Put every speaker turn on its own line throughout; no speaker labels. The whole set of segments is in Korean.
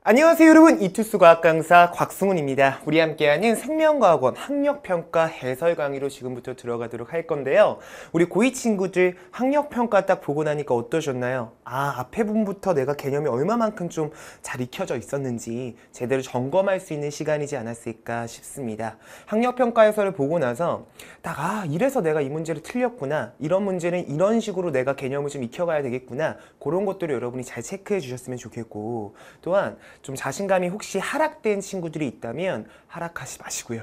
안녕하세요 여러분, 이투스 과학 강사 곽승훈입니다. 우리 함께하는 생명과학원 학력평가 해설 강의로 지금부터 들어가도록 할 건데요. 우리 고2 친구들 학력평가 딱 보고 나니까 어떠셨나요? 앞에 부분부터 내가 개념이 얼마만큼 좀 잘 익혀져 있었는지 제대로 점검할 수 있는 시간이지 않았을까 싶습니다. 학력평가 해설을 보고 나서 딱 이래서 내가 이 문제를 틀렸구나, 이런 문제는 이런 식으로 내가 개념을 좀 익혀가야 되겠구나, 그런 것들을 여러분이 잘 체크해 주셨으면 좋겠고, 또한 좀 자신감이 혹시 하락된 친구들이 있다면 하락하지 마시고요.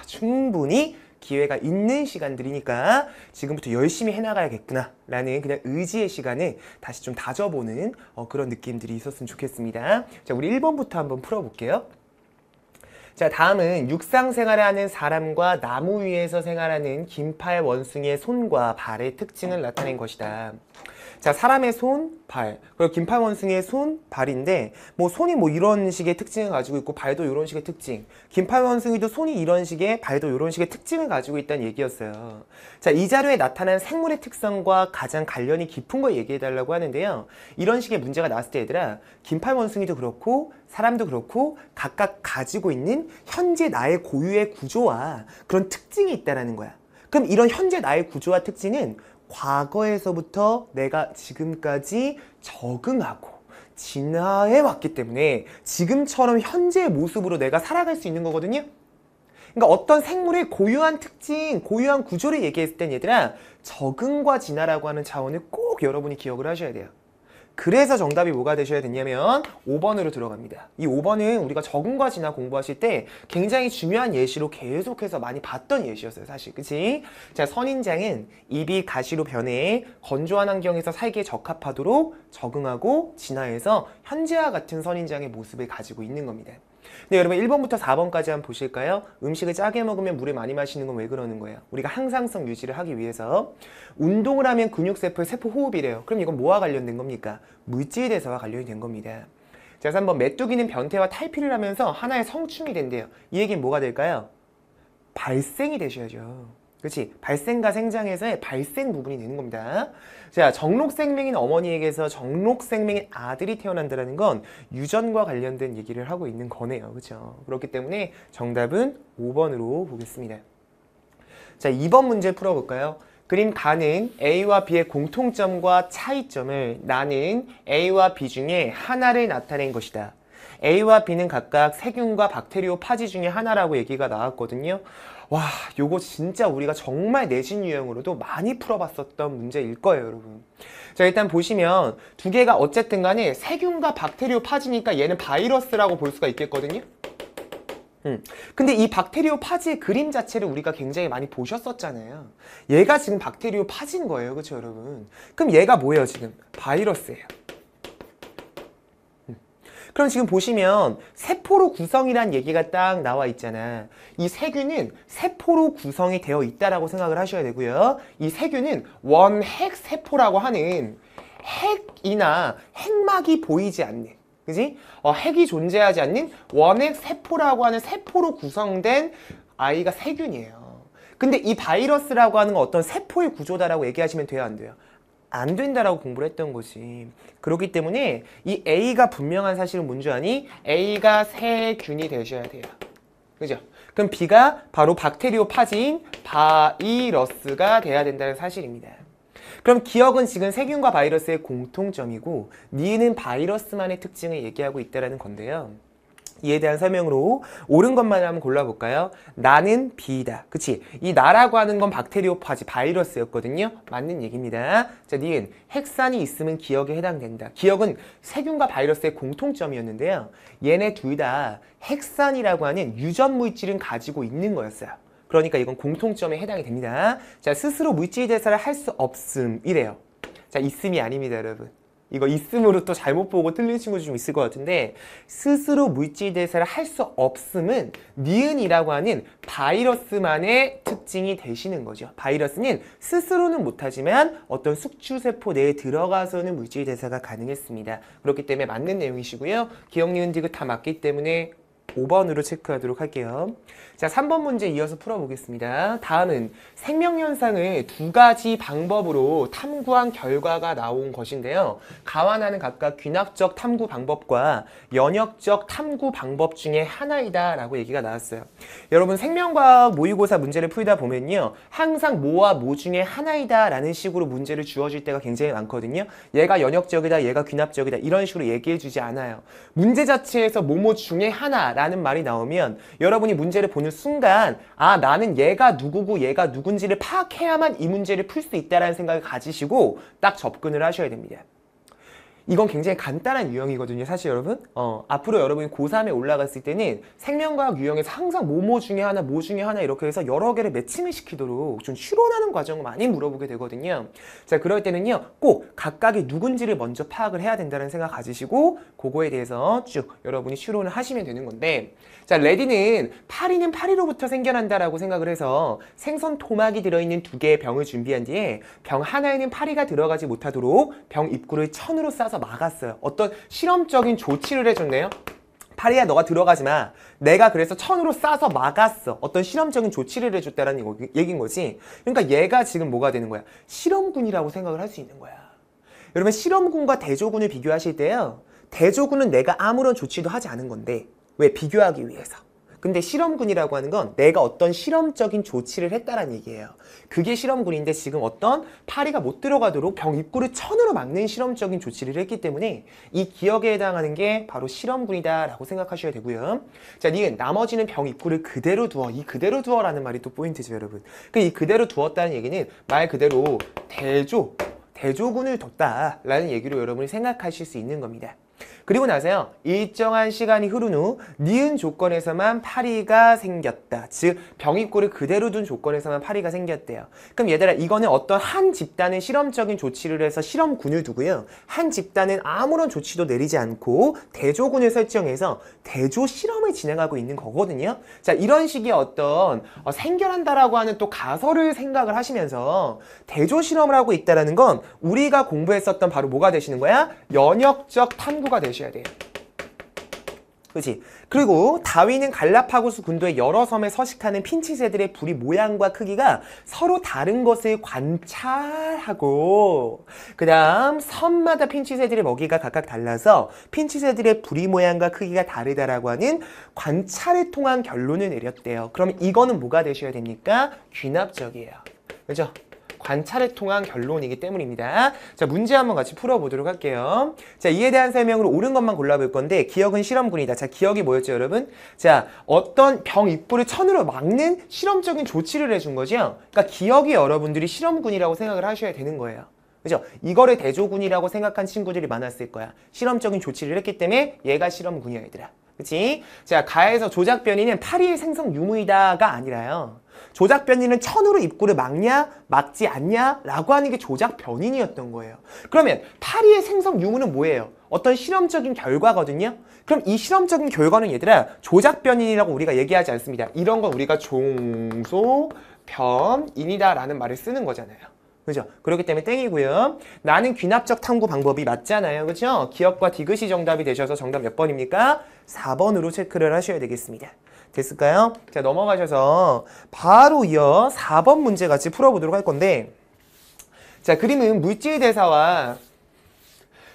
충분히 기회가 있는 시간들이니까 지금부터 열심히 해나가야겠구나 라는 그냥 의지의 시간을 다시 좀 다져보는 그런 느낌들이 있었으면 좋겠습니다. 자, 우리 1번부터 한번 풀어볼게요. 자, 다음은 육상 생활을 하는 사람과 나무 위에서 생활하는 긴팔 원숭이의 손과 발의 특징을 나타낸 것이다. 자, 사람의 손, 발, 그리고 긴팔 원숭이의 손, 발인데 손이 이런 식의 특징을 가지고 있고 발도 이런 식의 특징, 긴팔 원숭이도 손이 이런 식의, 발도 이런 식의 특징을 가지고 있다는 얘기였어요. 자, 이 자료에 나타난 생물의 특성과 가장 관련이 깊은 걸 얘기해달라고 하는데요. 이런 식의 문제가 나왔을 때 얘들아, 긴팔 원숭이도 그렇고 사람도 그렇고 각각 가지고 있는 현재 나의 고유의 구조와 그런 특징이 있다라는 거야. 그럼 이런 현재 나의 구조와 특징은 과거에서부터 내가 지금까지 적응하고 진화해 왔기 때문에 지금처럼 현재의 모습으로 내가 살아갈 수 있는 거거든요. 그러니까 어떤 생물의 고유한 특징, 고유한 구조를 얘기했을 땐 얘들아, 적응과 진화라고 하는 차원을 꼭 여러분이 기억을 하셔야 돼요. 그래서 정답이 뭐가 되셔야 되냐면 5번으로 들어갑니다. 이 5번은 우리가 적응과 진화 공부하실 때 굉장히 중요한 예시로 계속해서 많이 봤던 예시였어요, 사실. 그치? 자, 선인장은 입이 가시로 변해 건조한 환경에서 살기에 적합하도록 적응하고 진화해서 현재와 같은 선인장의 모습을 가지고 있는 겁니다. 네, 여러분 1번부터 4번까지 한번 보실까요? 음식을 짜게 먹으면 물을 많이 마시는 건 왜 그러는 거예요? 우리가 항상성 유지를 하기 위해서. 운동을 하면 근육세포의 세포호흡이래요. 그럼 이건 뭐와 관련된 겁니까? 물질대사와 관련이 된 겁니다. 자, 3번 메뚜기는 변태와 탈피를 하면서 하나의 성충이 된대요. 이 얘기는 뭐가 될까요? 발생이 되셔야죠. 그렇지? 발생과 생장에서의 발생 부분이 되는 겁니다. 자, 정록생명인 어머니에게서 정록생명인 아들이 태어난다는 건 유전과 관련된 얘기를 하고 있는 거네요. 그렇죠? 그렇기 때문에 정답은 5번으로 보겠습니다. 자, 2번 문제 풀어볼까요? 그림 가는 A와 B의 공통점과 차이점을 나는 A와 B 중에 하나를 나타낸 것이다. A와 B는 각각 세균과 박테리오 파지 중에 하나라고 얘기가 나왔거든요. 와, 요거 진짜 우리가 정말 내신 유형으로도 많이 풀어봤었던 문제일 거예요, 여러분. 자, 일단 보시면 두 개가 어쨌든 간에 세균과 박테리오 파지니까 얘는 바이러스라고 볼 수가 있겠거든요. 근데 이 박테리오 파지의 그림 자체를 우리가 굉장히 많이 보셨었잖아요. 얘가 지금 박테리오 파지인 거예요, 그렇죠, 여러분? 그럼 얘가 뭐예요, 지금? 바이러스예요. 그럼 지금 보시면 세포로 구성이란 얘기가 딱 나와 있잖아. 이 세균은 세포로 구성이 되어 있다라고 생각을 하셔야 되고요. 이 세균은 원핵 세포라고 하는 핵이나 핵막이 보이지 않는, 그지? 핵이 존재하지 않는 원핵 세포라고 하는 세포로 구성된 아이가 세균이에요. 근데 이 바이러스라고 하는 건 어떤 세포의 구조다라고 얘기하시면 돼요, 안 돼요? 안 된다라고 공부를 했던 거지. 그렇기 때문에 이 A가 분명한 사실은 뭔지 아니? A가 세균이 되셔야 돼요. 그죠? 그럼 B가 바로 박테리오 파지인 바이러스가 돼야 된다는 사실입니다. 그럼 기억은 지금 세균과 바이러스의 공통점이고 니은 바이러스만의 특징을 얘기하고 있다는 건데요. 이에 대한 설명으로 옳은 것만 한번 골라볼까요? 나는 B다. 그치? 이 나라고 하는 건 박테리오파지, 바이러스였거든요. 맞는 얘기입니다. 자, 니은 핵산이 있으면 기억에 해당된다. 기억은 세균과 바이러스의 공통점이었는데요. 얘네 둘 다 핵산이라고 하는 유전 물질은 가지고 있는 거였어요. 그러니까 이건 공통점에 해당이 됩니다. 자, 스스로 물질 대사를 할 수 없음이래요. 자, 있음이 아닙니다, 여러분. 이거 있음으로 또 잘못 보고 틀린 친구도 좀 있을 것 같은데, 스스로 물질 대사를 할 수 없음은 니은이라고 하는 바이러스만의 특징이 되시는 거죠. 바이러스는 스스로는 못하지만 어떤 숙주세포 내에 들어가서는 물질 대사가 가능했습니다. 그렇기 때문에 맞는 내용이시고요. 기억, 니은, 디귿 다 맞기 때문에 5번으로 체크하도록 할게요. 자, 3번 문제 이어서 풀어보겠습니다. 다음은 생명현상을 두 가지 방법으로 탐구한 결과가 나온 것인데요. 가완하는 각각 귀납적 탐구 방법과 연역적 탐구 방법 중에 하나이다 라고 얘기가 나왔어요. 여러분 생명과학 모의고사 문제를 풀다 보면요. 항상 뭐와 뭐 중에 하나이다 라는 식으로 문제를 주어질 때가 굉장히 많거든요. 얘가 연역적이다, 얘가 귀납적이다 이런 식으로 얘기해 주지 않아요. 문제 자체에서 뭐뭐 중에 하나라는 말이 나오면 여러분이 문제를 보는 순간 아 나는 얘가 누구고 얘가 누군지를 파악해야만 이 문제를 풀 수 있다는 생각을 가지시고 딱 접근을 하셔야 됩니다. 이건 굉장히 간단한 유형이거든요. 사실 여러분 앞으로 여러분이 고3에 올라갔을 때는 생명과학 유형에서 항상 뭐뭐 중에 하나 뭐 중에 하나 이렇게 해서 여러 개를 매칭을 시키도록 좀 추론하는 과정을 많이 물어보게 되거든요. 자 그럴 때는요 꼭 각각이 누군지를 먼저 파악을 해야 된다는 생각 가지시고 그거에 대해서 쭉 여러분이 추론을 하시면 되는 건데 자 레디는 파리는 파리로부터 생겨난다라고 생각을 해서 생선 토막이 들어있는 두 개의 병을 준비한 뒤에 병 하나에는 파리가 들어가지 못하도록 병 입구를 천으로 싸서 막았어요. 어떤 실험적인 조치를 해줬네요. 파리야 너가 들어가지 마. 내가 그래서 천으로 싸서 막았어. 어떤 실험적인 조치를 해줬다라는 얘기인 거지. 그러니까 얘가 지금 뭐가 되는 거야? 실험군이라고 생각을 할 수 있는 거야. 여러분 실험군과 대조군을 비교하실 때요. 대조군은 내가 아무런 조치도 하지 않은 건데 왜? 비교하기 위해서. 근데 실험군이라고 하는 건 내가 어떤 실험적인 조치를 했다라는 얘기예요. 그게 실험군인데 지금 어떤 파리가 못 들어가도록 병 입구를 천으로 막는 실험적인 조치를 했기 때문에 이 기억에 해당하는 게 바로 실험군이다 라고 생각하셔야 되고요. 자, 니은 나머지는 병 입구를 그대로 두어. 이 그대로 두어라는 말이 또 포인트죠, 여러분. 이 그대로 두었다는 얘기는 말 그대로 대조군을 뒀다라는 얘기로 여러분이 생각하실 수 있는 겁니다. 그리고 나서요. 일정한 시간이 흐른 후 니은 조건에서만 파리가 생겼다. 즉 병입구를 그대로 둔 조건에서만 파리가 생겼대요. 그럼 얘들아 이거는 어떤 한 집단은 실험적인 조치를 해서 실험군을 두고요. 한 집단은 아무런 조치도 내리지 않고 대조군을 설정해서 대조 실험을 진행하고 있는 거거든요. 자 이런 식의 어떤 생겨난다라고 하는 또 가설을 생각을 하시면서 대조 실험을 하고 있다는 건 우리가 공부했었던 바로 뭐가 되시는 거야? 연역적 탐구가 되셔야 돼요. 그치? 그리고 다윈은 갈라파고스 군도의 여러 섬에 서식하는 핀치새들의 부리 모양과 크기가 서로 다른 것을 관찰하고 그 다음 섬마다 핀치새들의 먹이가 각각 달라서 핀치새들의 부리 모양과 크기가 다르다라고 하는 관찰을 통한 결론을 내렸대요. 그럼 이거는 뭐가 되셔야 됩니까? 귀납적이에요. 그죠? 관찰을 통한 결론이기 때문입니다. 자, 문제 한번 같이 풀어보도록 할게요. 자, 이에 대한 설명으로 옳은 것만 골라볼 건데 기억은 실험군이다. 자, 기억이 뭐였죠, 여러분? 자, 어떤 병 입구를 천으로 막는 실험적인 조치를 해준 거죠. 그러니까 기억이 여러분들이 실험군이라고 생각을 하셔야 되는 거예요. 그죠? 이거를 대조군이라고 생각한 친구들이 많았을 거야. 실험적인 조치를 했기 때문에 얘가 실험군이야, 얘들아. 그치? 자, 가에서 조작 변이는 파리의 생성 유무이다가 아니라요. 조작 변이는 천으로 입구를 막냐 막지 않냐 라고 하는 게 조작 변인이었던 거예요. 그러면 파리의 생성 유무는 뭐예요? 어떤 실험적인 결과거든요. 그럼 이 실험적인 결과는 얘들아 조작 변인이라고 우리가 얘기하지 않습니다. 이런 건 우리가 종소 변인이다 라는 말을 쓰는 거잖아요. 그죠? 그렇기 때문에 땡이고요. 나는 귀납적 탐구 방법이 맞잖아요. 그죠? 기억과 디귿이 정답이 되셔서 정답 몇 번입니까? 4번으로 체크를 하셔야 되겠습니다. 됐을까요? 자, 넘어가셔서 바로 이어 4번 문제 같이 풀어보도록 할 건데 자, 그림은 물질 대사와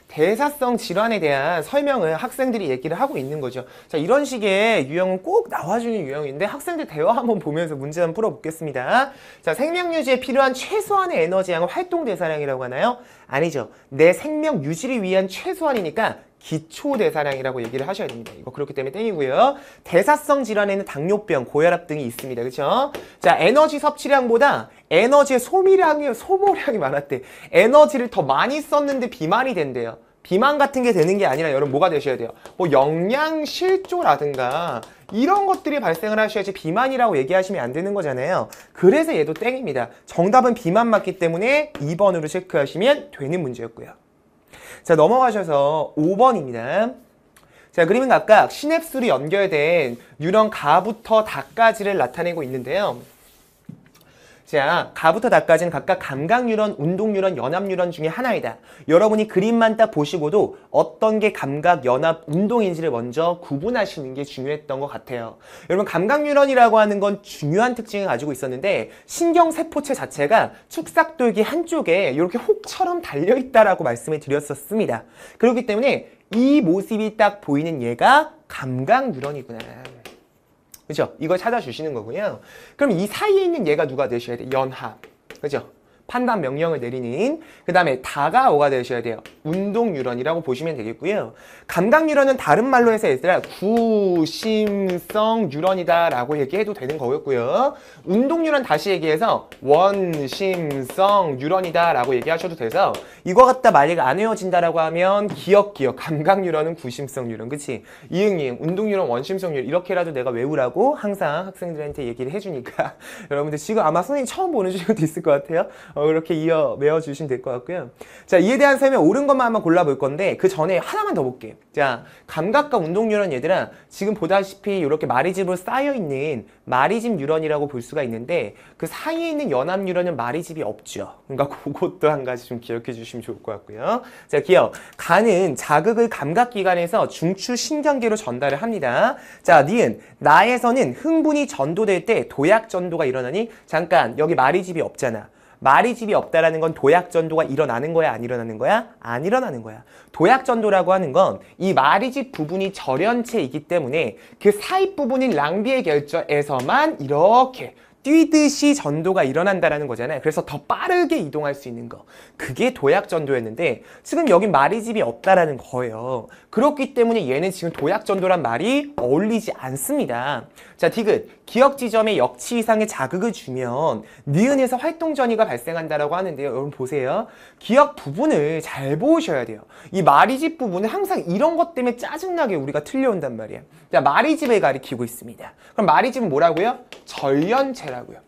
대사성 질환에 대한 설명을 학생들이 얘기를 하고 있는 거죠. 자, 이런 식의 유형은 꼭 나와주는 유형인데 학생들 대화 한번 보면서 문제 한번 풀어보겠습니다. 자, 생명 유지에 필요한 최소한의 에너지량을 활동 대사량이라고 하나요? 아니죠. 내 생명 유지를 위한 최소한이니까 기초 대사량이라고 얘기를 하셔야 됩니다. 이거 그렇기 때문에 땡이고요. 대사성 질환에는 당뇨병, 고혈압 등이 있습니다. 그렇죠? 자, 에너지 섭취량보다 에너지의 소모량이 많았대. 에너지를 더 많이 썼는데 비만이 된대요. 비만 같은 게 되는 게 아니라 여러분 뭐가 되셔야 돼요? 뭐 영양실조라든가 이런 것들이 발생을 하셔야지 비만이라고 얘기하시면 안 되는 거잖아요. 그래서 얘도 땡입니다. 정답은 비만 맞기 때문에 2번으로 체크하시면 되는 문제였고요. 자, 넘어가셔서 5번입니다. 자, 그림은 각각 시냅스로 연결된 뉴런 가부터 닥까지를 나타내고 있는데요. 자, 가부터 다까지는 각각 감각뉴런, 운동뉴런, 연합뉴런 중에 하나이다. 여러분이 그림만 딱 보시고도 어떤 게 감각, 연합, 운동인지를 먼저 구분하시는 게 중요했던 것 같아요. 여러분, 감각뉴런이라고 하는 건 중요한 특징을 가지고 있었는데 신경세포체 자체가 축삭돌기 한쪽에 이렇게 혹처럼 달려있다라고 말씀을 드렸었습니다. 그렇기 때문에 이 모습이 딱 보이는 얘가 감각뉴런이구나. 그죠? 이걸 찾아주시는 거고요. 그럼 이 사이에 있는 얘가 누가 되셔야 돼? 연합. 그죠? 판단 명령을 내리는. 그 다음에 다가오가 되셔야 돼요. 운동뉴런이라고 보시면 되겠고요. 감각뉴런은 다른 말로 해서 얘들아 구심성 뉴런이다 라고 얘기해도 되는 거였고요. 운동뉴런 다시 얘기해서 원심성 뉴런이다 라고 얘기하셔도 돼서 이거 갖다 만약에 안 외워진다라고 하면 기억 감각뉴런은 구심성 뉴런, 그치? 이응 운동뉴런 원심성 뉴런 이렇게라도 내가 외우라고 항상 학생들한테 얘기를 해주니까 여러분들 지금 아마 선생님 처음 보는 중도 있을 것 같아요. 그렇게 외워주시면 될 것 같고요. 자, 이에 대한 설명 옳은 것만 한번 골라볼 건데 그 전에 하나만 더 볼게요. 자, 감각과 운동뉴런 얘들아 지금 보다시피 이렇게 마리집으로 쌓여있는 마리집 뉴런이라고 볼 수가 있는데 그 사이에 있는 연합뉴런은 마리집이 없죠. 그러니까 그것도 한 가지 좀 기억해 주시면 좋을 것 같고요. 자, 기억. 간은 자극을 감각기관에서 중추신경계로 전달을 합니다. 자, 니은. 나에서는 흥분이 전도될 때 도약전도가 일어나니 잠깐 여기 마리집이 없잖아. 마리집이 없다라는 건 도약전도가 일어나는 거야? 안 일어나는 거야? 안 일어나는 거야. 도약전도라고 하는 건 이 마리집 부분이 절연체이기 때문에 그 사이 부분인 랑비의 결절에서만 이렇게 뛰듯이 전도가 일어난다라는 거잖아요. 그래서 더 빠르게 이동할 수 있는 거. 그게 도약전도였는데 지금 여긴 마리집이 없다라는 거예요. 그렇기 때문에 얘는 지금 도약전도란 말이 어울리지 않습니다. 자, 디귿. 기억 지점에 역치 이상의 자극을 주면 니은에서 활동 전이가 발생한다라고 하는데요. 여러분 보세요. 기억 부분을 잘 보셔야 돼요. 이 마리집 부분은 항상 이런 것 때문에 짜증나게 우리가 틀려온단 말이에요. 자, 마리집을 가리키고 있습니다. 그럼 마리집은 뭐라고요? 절연체라고요.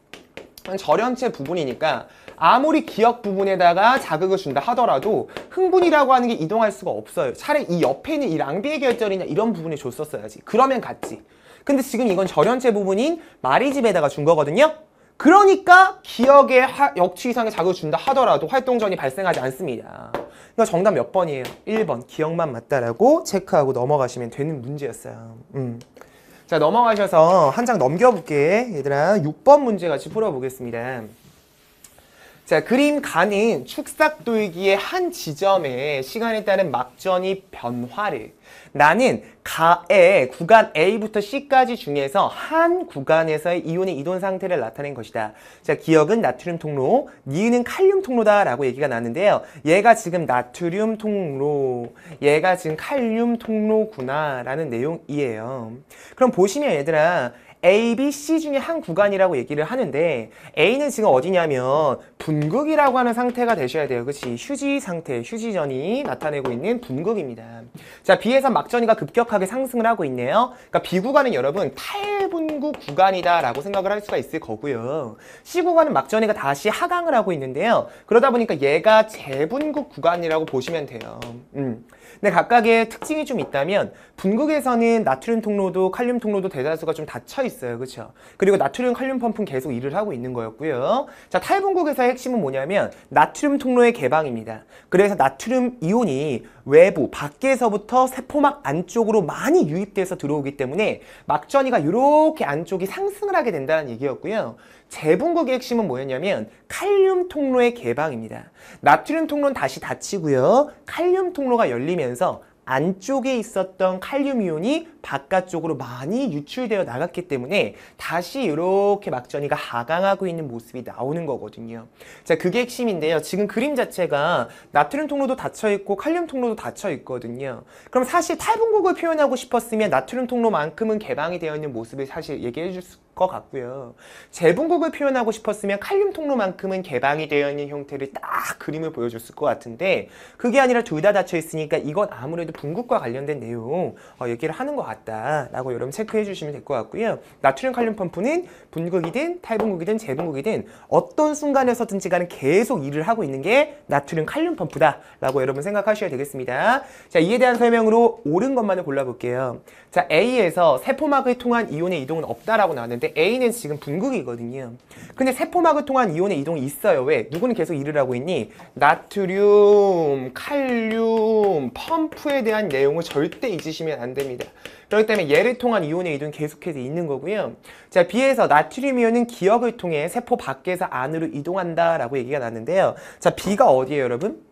절연체 부분이니까 아무리 기억 부분에다가 자극을 준다 하더라도 흥분이라고 하는 게 이동할 수가 없어요. 차라리 이 옆에 있는 이 랑비의 결절이나 이런 부분에 줬었어야지. 그러면 갔지. 근데 지금 이건 절연체 부분인 마리집에다가 준 거거든요. 그러니까 기억에 역치 이상의 자극을 준다 하더라도 활동전이 발생하지 않습니다. 그러니까 정답 몇 번이에요? 1번. 기억만 맞다라고 체크하고 넘어가시면 되는 문제였어요. 자, 넘어가셔서 한 장 넘겨볼게. 얘들아 6번 문제 같이 풀어보겠습니다. 자, 그림 가는 축삭돌기의 한 지점에 시간에 따른 막전이 변화를 나는 가의 구간 A부터 C까지 중에서 한 구간에서의 이온의 이동 상태를 나타낸 것이다. 자, 기억은 나트륨 통로, 니은은 칼륨 통로다 라고 얘기가 나는데요. 얘가 지금 나트륨 통로, 얘가 지금 칼륨 통로구나 라는 내용이에요. 그럼 보시면 얘들아 A, B, C 중에 한 구간이라고 얘기를 하는데 A는 지금 어디냐면 분극이라고 하는 상태가 되셔야 돼요. 그치? 휴지 상태, 휴지전이 나타내고 있는 분극입니다. 자, B에서 막전이가 급격하게 상승을 하고 있네요. 그러니까 B 구간은 여러분 탈분극 구간이다 라고 생각을 할 수가 있을 거고요. C 구간은 막전이가 다시 하강을 하고 있는데요. 그러다 보니까 얘가 재분극 구간이라고 보시면 돼요. 근데 각각의 특징이 좀 있다면 분극에서는 나트륨 통로도 칼륨 통로도 대다수가 좀 닫혀 있어요. 그렇죠? 그리고 나트륨 칼륨 펌프는 계속 일을 하고 있는 거였고요. 자, 탈분극에서의 핵심은 뭐냐면 나트륨 통로의 개방입니다. 그래서 나트륨 이온이 외부, 밖에서부터 세포막 안쪽으로 많이 유입돼서 들어오기 때문에 막전이가 이렇게 안쪽이 상승을 하게 된다는 얘기였고요. 재분극의 핵심은 뭐였냐면 칼륨 통로의 개방입니다. 나트륨 통로는 다시 닫히고요. 칼륨 통로가 열리면서 안쪽에 있었던 칼륨 이온이 바깥쪽으로 많이 유출되어 나갔기 때문에 다시 이렇게 막전이가 하강하고 있는 모습이 나오는 거거든요. 자, 그게 핵심인데요. 지금 그림 자체가 나트륨 통로도 닫혀있고 칼륨 통로도 닫혀있거든요. 그럼 사실 탈분극을 표현하고 싶었으면 나트륨 통로만큼은 개방이 되어 있는 모습을 사실 얘기해 줄 것 같고요. 재분극을 표현하고 싶었으면 칼륨 통로만큼은 개방이 되어 있는 형태를 딱 그림을 보여줬을 것 같은데 그게 아니라 둘 다 닫혀 있으니까 이건 아무래도 분극과 관련된 내용 얘기를 하는 것 같다라고 여러분 체크해 주시면 될 것 같고요. 나트륨 칼륨 펌프는 분극이든 탈분극이든 재분극이든 어떤 순간에서든지 간에 계속 일을 하고 있는 게 나트륨 칼륨 펌프다라고 여러분 생각하셔야 되겠습니다. 자, 이에 대한 설명으로 옳은 것만을 골라볼게요. 자, A에서 세포막을 통한 이온의 이동은 없다라고 나왔는데 때 A는 지금 분극이거든요. 근데 세포막을 통한 이온의 이동이 있어요. 왜? 누구는 계속 일을 하고 있니? 나트륨, 칼륨, 펌프에 대한 내용을 절대 잊으시면 안 됩니다. 그렇기 때문에 얘를 통한 이온의 이동이 계속해서 있는 거고요. 자, B에서 나트륨 이온은 기역을 통해 세포 밖에서 안으로 이동한다라고 얘기가 났는데요. 자, B가 어디예요, 여러분?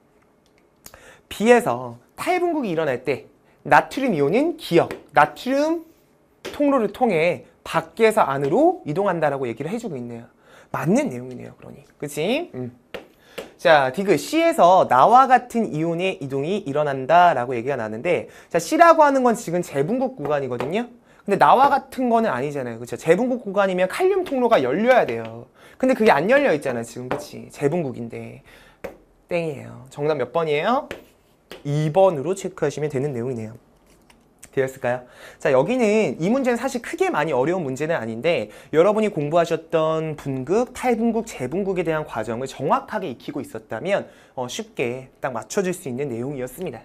B에서 탈분극이 일어날 때 나트륨 이온은 기역, 나트륨 통로를 통해 밖에서 안으로 이동한다라고 얘기를 해주고 있네요. 맞는 내용이네요, 그러니. 그치? 자, 디귿 C에서 나와 같은 이온의 이동이 일어난다라고 얘기가 나는데, 자, C라고 하는 건 지금 재분극 구간이거든요. 근데 나와 같은 거는 아니잖아요. 그쵸? 재분극 구간이면 칼륨 통로가 열려야 돼요. 근데 그게 안 열려 있잖아, 지금. 그치? 재분극인데. 땡이에요. 정답 몇 번이에요? 2번으로 체크하시면 되는 내용이네요. 되었을까요? 자, 여기는 이 문제는 사실 크게 많이 어려운 문제는 아닌데 여러분이 공부하셨던 분극, 탈분극, 재분극에 대한 과정을 정확하게 익히고 있었다면 쉽게 딱 맞춰줄 수 있는 내용이었습니다.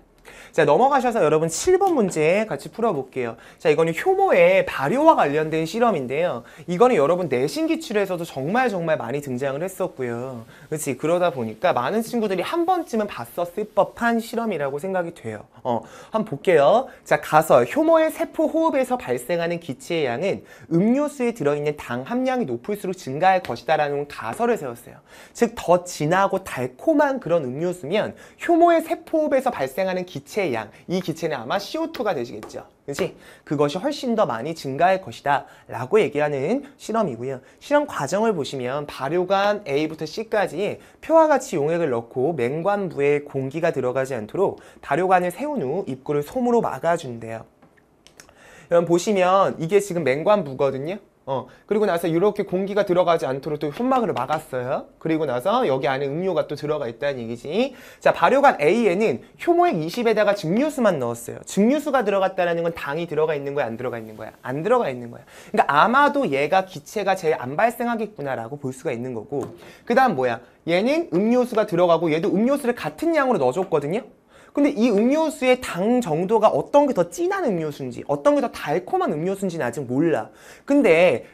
자, 넘어가셔서 여러분 7번 문제 같이 풀어볼게요. 자, 이거는 효모의 발효와 관련된 실험인데요. 이거는 여러분 내신 기출에서도 정말 많이 등장을 했었고요. 그렇지? 그러다 보니까 많은 친구들이 한 번쯤은 봤었을 법한 실험이라고 생각이 돼요. 한번 볼게요. 자, 가설. 효모의 세포 호흡에서 발생하는 기체의 양은 음료수에 들어있는 당 함량이 높을수록 증가할 것이다라는 가설을 세웠어요. 즉, 더 진하고 달콤한 그런 음료수면 효모의 세포 호흡에서 발생하는 기체의 양, 이 기체는 아마 CO2가 되시겠죠. 그렇지? 그것이 훨씬 더 많이 증가할 것이다 라고 얘기하는 실험이고요. 실험 과정을 보시면 발효관 A부터 C까지 표와 같이 용액을 넣고 맹관부에 공기가 들어가지 않도록 발효관을 세운 후 입구를 솜으로 막아준대요. 여러분 보시면 이게 지금 맹관부거든요. 그리고 나서 이렇게 공기가 들어가지 않도록 또 솜막으로 막았어요. 그리고 나서 여기 안에 음료가 또 들어가 있다는 얘기지. 자, 발효관 A에는 효모액 20에다가 증류수만 넣었어요. 증류수가 들어갔다는 건 당이 들어가 있는 거야, 안 들어가 있는 거야? 안 들어가 있는 거야. 그러니까 아마도 얘가 기체가 제일 안 발생하겠구나라고 볼 수가 있는 거고. 그 다음 뭐야? 얘는 음료수가 들어가고 얘도 음료수를 같은 양으로 넣어줬거든요. 근데 이 음료수의 당 정도가 어떤 게 더 진한 음료수인지 어떤 게 더 달콤한 음료수인지는 아직 몰라. 근데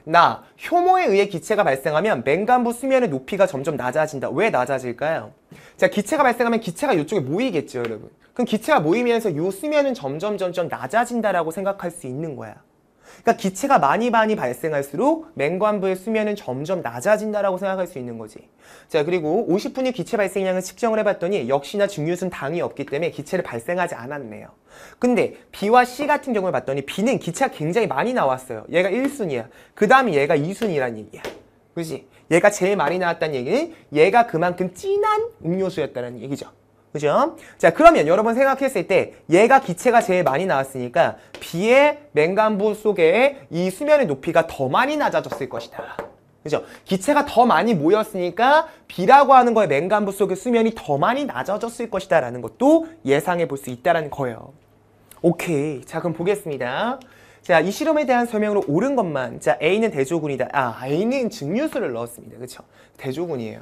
효모에 의해 기체가 발생하면 맹간부 수면의 높이가 점점 낮아진다. 왜 낮아질까요? 자, 기체가 발생하면 기체가 이쪽에 모이겠죠, 여러분. 그럼 기체가 모이면서 이 수면은 점점 낮아진다라고 생각할 수 있는 거야. 그러니까 기체가 많이 발생할수록 맹관부의 수면은 점점 낮아진다라고 생각할 수 있는 거지. 자, 그리고 50분의 기체 발생량을 측정을 해봤더니 역시나 증류수는 당이 없기 때문에 기체를 발생하지 않았네요. 근데 B와 C 같은 경우를 봤더니 B는 기체가 굉장히 많이 나왔어요. 얘가 1순위야. 그 다음에 얘가 2순위란 얘기야. 그지? 얘가 제일 많이 나왔다는 얘기는 얘가 그만큼 진한 음료수였다는 얘기죠. 그죠? 자, 그러면 여러분 생각했을 때 얘가 기체가 제일 많이 나왔으니까 B의 맹간부 속에 이 수면의 높이가 더 많이 낮아졌을 것이다. 그죠? 기체가 더 많이 모였으니까 B라고 하는 거에 맹간부 속의 수면이 더 많이 낮아졌을 것이다 라는 것도 예상해 볼 수 있다는 거예요. 오케이. 자, 그럼 보겠습니다. 자, 이 실험에 대한 설명으로 옳은 것만. 자, A는 대조군이다. A는 증류수를 넣었습니다. 그쵸? 대조군이에요.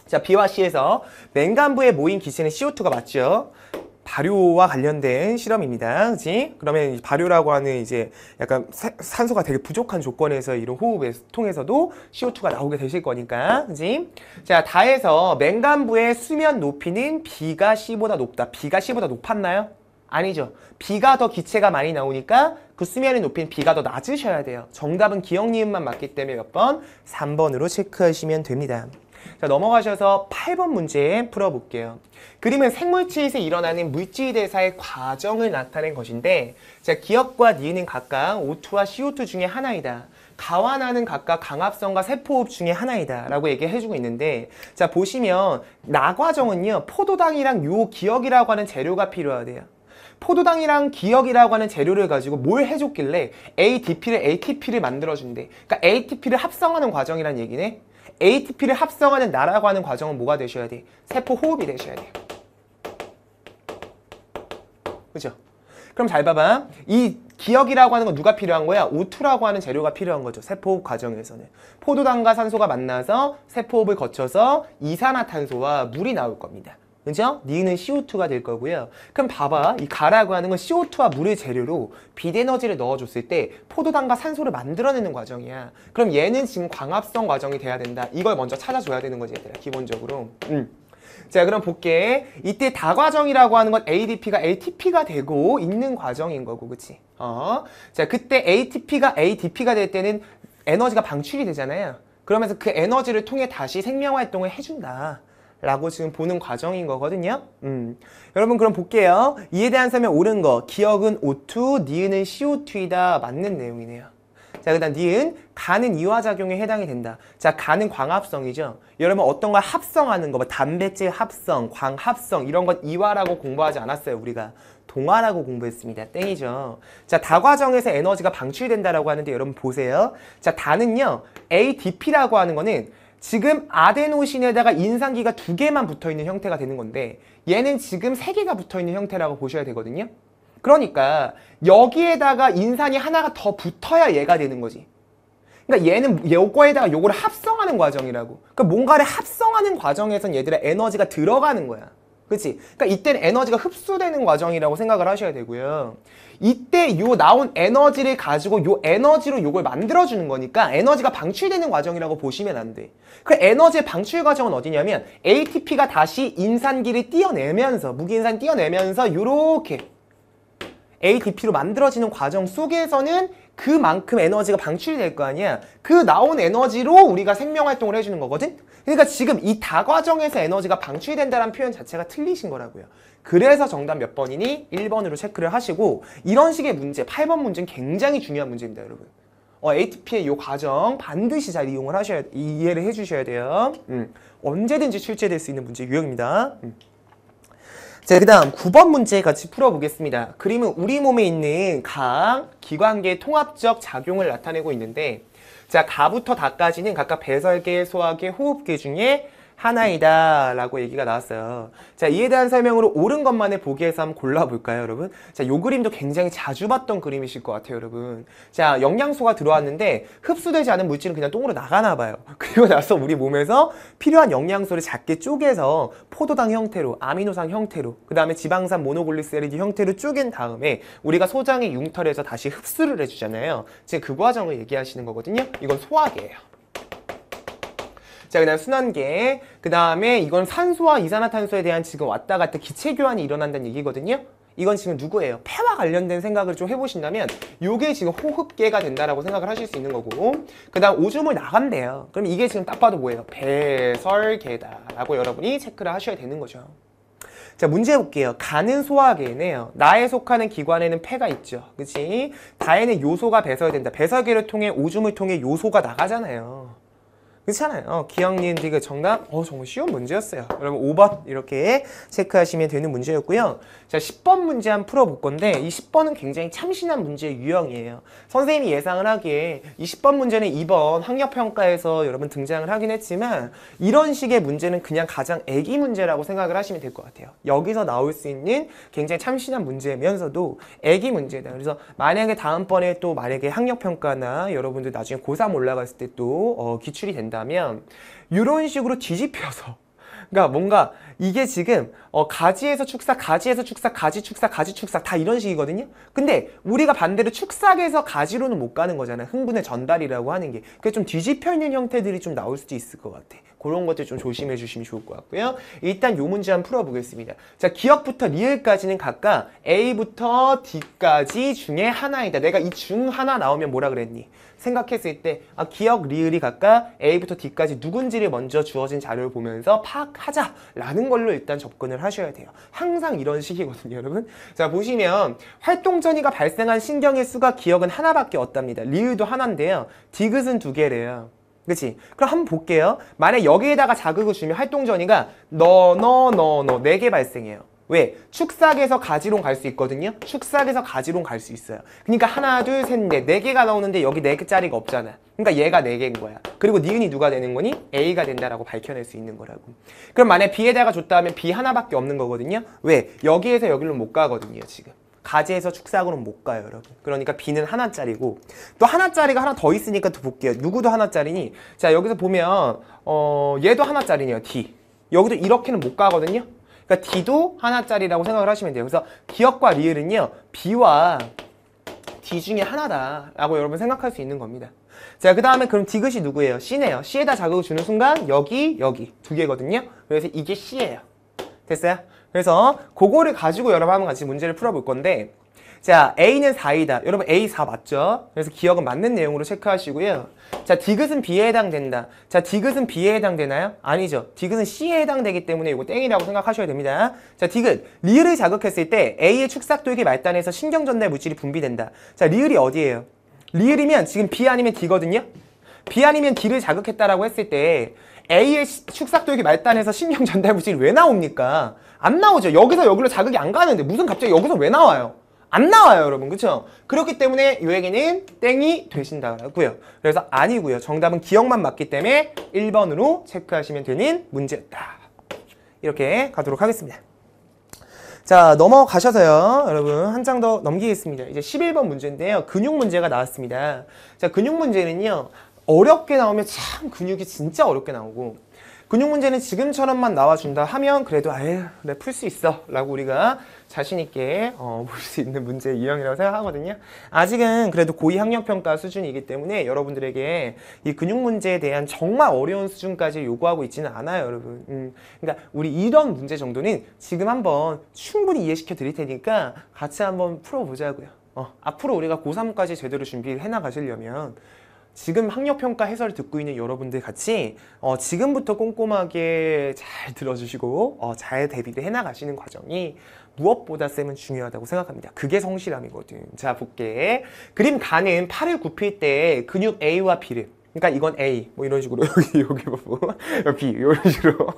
자, B와 C에서 맹간부에 모인 기체는 CO2가 맞죠? 발효와 관련된 실험입니다. 그치? 그러면 발효라고 하는 이제 약간 산소가 되게 부족한 조건에서 이런 호흡을 통해서도 CO2가 나오게 되실 거니까. 그치? 자, 다해서 맹간부의 수면 높이는 B가 C보다 높다. B가 C보다 높았나요? 아니죠. B가 더 기체가 많이 나오니까 그 수면의 높이는 B가 더 낮으셔야 돼요. 정답은 기억 니은만 맞기 때문에 몇 번? 3번으로 체크하시면 됩니다. 자, 넘어가셔서 8번 문제 풀어볼게요. 그림은 생물체에서 일어나는 물질 대사의 과정을 나타낸 것인데, 자, 기역과 니은은 각각 O2와 CO2 중에 하나이다. 가와 나는 각각 강합성과 세포호흡 중에 하나이다 라고 얘기해주고 있는데, 자, 보시면 나 과정은요 포도당이랑 요 기역이라고 하는 재료가 필요하대요. 포도당이랑 기역이라고 하는 재료를 가지고 뭘 해줬길래 ADP를 ATP를 만들어준대. 그러니까 ATP를 합성하는 과정이란 얘기네. ATP를 합성하는 나라고 하는 과정은 뭐가 되셔야 돼? 세포 호흡이 되셔야 돼요. 그죠? 그럼 잘 봐봐. 이 기역이라고 하는 건 누가 필요한 거야? O2라고 하는 재료가 필요한 거죠. 세포호흡 과정에서는. 포도당과 산소가 만나서 세포호흡을 거쳐서 이산화탄소와 물이 나올 겁니다. 그죠? 니은은 CO2가 될 거고요. 그럼 봐봐. 이 가라고 하는 건 CO2와 물을 재료로 빛에너지를 넣어줬을 때 포도당과 산소를 만들어내는 과정이야. 그럼 얘는 지금 광합성 과정이 돼야 된다. 이걸 먼저 찾아줘야 되는 거지, 얘들아. 기본적으로. 자, 그럼 볼게. 이때 다과정이라고 하는 건 ADP가 ATP가 되고 있는 과정인 거고, 그치? 자, 그때 ATP가 ADP가 될 때는 에너지가 방출이 되잖아요. 그러면서 그 에너지를 통해 다시 생명활동을 해준다. 라고 지금 보는 과정인 거거든요. 여러분 그럼 볼게요. 이에 대한 설명 옳은 거. 기억은 O2, 니은은 CO2이다. 맞는 내용이네요. 자, 그 다음 니은, 가는 이화작용에 해당이 된다. 자, 가는 광합성이죠. 여러분 어떤 걸 합성하는 거, 뭐 단백질 합성, 광합성 이런 건 이화라고 공부하지 않았어요. 우리가 동화라고 공부했습니다. 땡이죠. 자, 다과정에서 에너지가 방출된다라고 하는데 여러분 보세요. 자, 다는요. ADP라고 하는 거는 지금 아데노신에다가 인산기가 2개만 붙어있는 형태가 되는 건데 얘는 지금 3개가 붙어있는 형태라고 보셔야 되거든요. 그러니까 여기에다가 인산이 하나가 더 붙어야 얘가 되는 거지. 그러니까 얘는 요거에다가 요거를 합성하는 과정이라고. 그러니까 뭔가를 합성하는 과정에선 얘들아 에너지가 들어가는 거야. 그치? 그러니까 이때는 에너지가 흡수되는 과정이라고 생각을 하셔야 되고요. 이때 요 나온 에너지를 가지고 요 에너지로 요걸 만들어주는 거니까 에너지가 방출되는 과정이라고 보시면 안 돼. 그 에너지의 방출 과정은 어디냐면 ATP가 다시 인산기를 띄어내면서 무기인산 띄어내면서 요렇게 ADP로 만들어지는 과정 속에서는 그만큼 에너지가 방출이 될 거 아니야. 그 나온 에너지로 우리가 생명활동을 해주는 거거든. 그러니까 지금 이 다과정에서 에너지가 방출된다는 표현 자체가 틀리신 거라고요. 그래서 정답 몇 번이니? 1번으로 체크를 하시고 이런 식의 문제, 8번 문제는 굉장히 중요한 문제입니다, 여러분. ATP의 이 과정 반드시 잘 이해를 해주셔야 돼요. 언제든지 출제될 수 있는 문제 유형입니다. 자, 그 다음 9번 문제 같이 풀어보겠습니다. 그림은 우리 몸에 있는 각 기관계의 통합적 작용을 나타내고 있는데 자, 가부터 다까지는 각각 배설계, 소화계, 호흡계 중에 하나이다 라고 얘기가 나왔어요. 자, 이에 대한 설명으로 옳은 것만을 보기에서 한번 골라볼까요, 여러분? 자, 요 그림도 굉장히 자주 봤던 그림이실 것 같아요, 여러분. 자, 영양소가 들어왔는데 흡수되지 않은 물질은 그냥 똥으로 나가나 봐요. 그리고 나서 우리 몸에서 필요한 영양소를 작게 쪼개서 포도당 형태로, 아미노산 형태로, 그 다음에 지방산 모노글리세리드 형태로 쪼갠 다음에 우리가 소장의 융털에서 다시 흡수를 해주잖아요. 지금 그 과정을 얘기하시는 거거든요. 이건 소화계예요. 자, 그 다음 순환계, 그 다음에 이건 산소와 이산화탄소에 대한 지금 왔다 갔다 기체 교환이 일어난다는 얘기거든요. 이건 지금 누구예요? 폐와 관련된 생각을 좀 해보신다면 요게 지금 호흡계가 된다라고 생각을 하실 수 있는 거고, 그 다음 오줌을 나간대요. 그럼 이게 지금 딱 봐도 뭐예요? 배설계다라고 여러분이 체크를 하셔야 되는 거죠. 자, 문제 볼게요. 가는 소화계네요. 나에 속하는 기관에는 폐가 있죠. 그치? 다에는 요소가 배설된다. 배설계를 통해 오줌을 통해 요소가 나가잖아요. 그렇잖아요. 기억, 니은, 디귿 정답. 정말 쉬운 문제였어요. 여러분 5번 이렇게 체크하시면 되는 문제였고요. 자, 10번 문제 한번 풀어볼 건데 이 10번은 굉장히 참신한 문제의 유형이에요. 선생님이 예상을 하기에 이 10번 문제는 이번 학력평가에서 여러분 등장을 하긴 했지만 이런 식의 문제는 그냥 가장 애기 문제라고 생각을 하시면 될 것 같아요. 여기서 나올 수 있는 굉장히 참신한 문제면서도 애기 문제다. 그래서 만약에 다음번에 또 만약에 학력평가나 여러분들 나중에 고3 올라갔을 때 또 기출이 된다면 이런 식으로 뒤집혀서 그러니까 뭔가 이게 지금 가지에서 축삭, 가지에서 축삭, 가지 축삭, 가지 축삭 다 이런 식이거든요. 근데 우리가 반대로 축삭에서 가지로는 못 가는 거잖아요. 흥분의 전달이라고 하는 게. 그게 좀 뒤집혀 있는 형태들이 좀 나올 수도 있을 것 같아. 그런 것들 좀 조심해 주시면 좋을 것 같고요. 일단 요 문제 한번 풀어보겠습니다. 자, 기억부터 리을까지는 각각 A부터 D까지 중에 하나이다. 내가 이 중 하나 나오면 뭐라 그랬니? 생각했을 때 기억, 리을이 각각 A부터 D까지 누군지를 먼저 주어진 자료를 보면서 파악하자라는 걸로 일단 접근을 하셔야 돼요. 항상 이런 식이거든요, 여러분. 자, 보시면 활동 전이가 발생한 신경의 수가 기억은 하나밖에 없답니다. 리을도 하나인데요. 디귿은 2개래요. 그치? 그럼 한번 볼게요. 만약 여기에다가 자극을 주면 활동 전이가 너 4개 발생해요. 왜? 축삭에서 가지론 갈 수 있거든요. 축삭에서 가지론 갈 수 있어요. 그러니까 하나, 둘, 셋, 넷. 4개가 나오는데 여기 4개짜리가 없잖아. 그러니까 얘가 4개인 거야. 그리고 니은이 누가 되는 거니? A가 된다라고 밝혀낼 수 있는 거라고. 그럼 만약 B에다가 줬다 하면 B 하나밖에 없는 거거든요. 왜? 여기에서 여기로 못 가거든요, 지금. 가지에서 축삭으로는 못 가요, 여러분. 그러니까 B는 하나짜리고 또 하나짜리가 하나 더 있으니까 또 볼게요. 누구도 하나짜리니? 자, 여기서 보면 얘도 하나짜리네요, D. 여기도 이렇게는 못 가거든요. 그러니까 D도 하나짜리라고 생각을 하시면 돼요. 그래서 기억과 리을은요, B와 D 중에 하나다라고 여러분 생각할 수 있는 겁니다. 자, 그 다음에 그럼 디귿이 누구예요? C네요. C에다 자극을 주는 순간 여기 두 개거든요. 그래서 이게 C예요. 됐어요? 그래서 그거를 가지고 여러분 같이 문제를 풀어볼 건데, 자, A는 4이다. 여러분 A 4 맞죠? 그래서 기억은 맞는 내용으로 체크하시고요. 자, 디귿은 B에 해당된다. 자, 디귿은 B에 해당되나요? 아니죠. 디귿은 C에 해당되기 때문에 이거 땡이라고 생각하셔야 됩니다. 자, 디귿. 리을을 자극했을 때 A의 축삭도액이 말단해서 신경전달 물질이 분비된다. 자, 리을이 어디예요? 리을이면 지금 B 아니면 D거든요? B 아니면 D를 자극했다라고 했을 때 A의 축삭도액이 말단해서 신경전달 물질이 왜 나옵니까? 안 나오죠. 여기서 여기로 자극이 안 가는데 무슨 갑자기 여기서 왜 나와요? 안 나와요, 여러분. 그쵸? 그렇기 때문에 이 얘기는 땡이 되신다고요. 그래서 아니고요. 정답은 기억만 맞기 때문에 1번으로 체크하시면 되는 문제였다. 이렇게 가도록 하겠습니다. 자, 넘어가셔서요. 여러분, 한 장 더 넘기겠습니다. 이제 11번 문제인데요. 근육 문제가 나왔습니다. 자, 근육 문제는요. 어렵게 나오면 참 근육이 진짜 어렵게 나오고, 근육 문제는 지금처럼만 나와준다 하면 그래도 아유, 그래 풀 수 있어 라고 우리가 자신있게 볼 수 있는 문제 유형이라고 생각하거든요. 아직은 그래도 고2 학력평가 수준이기 때문에 여러분들에게 이 근육 문제에 대한 정말 어려운 수준까지 요구하고 있지는 않아요, 여러분. 그러니까 우리 이런 문제 정도는 지금 한번 충분히 이해시켜 드릴 테니까 같이 한번 풀어보자고요. 앞으로 우리가 고3까지 제대로 준비를 해나가시려면 지금 학력평가 해설 듣고 있는 여러분들 같이 지금부터 꼼꼼하게 잘 들어주시고 잘 대비를 해나가시는 과정이 무엇보다 쌤은 중요하다고 생각합니다. 그게 성실함이거든. 자, 볼게. 그림 가는 팔을 굽힐 때 근육 A와 B를, 그러니까 이건 A 뭐 이런 식으로 여기 부분 B 이런 식으로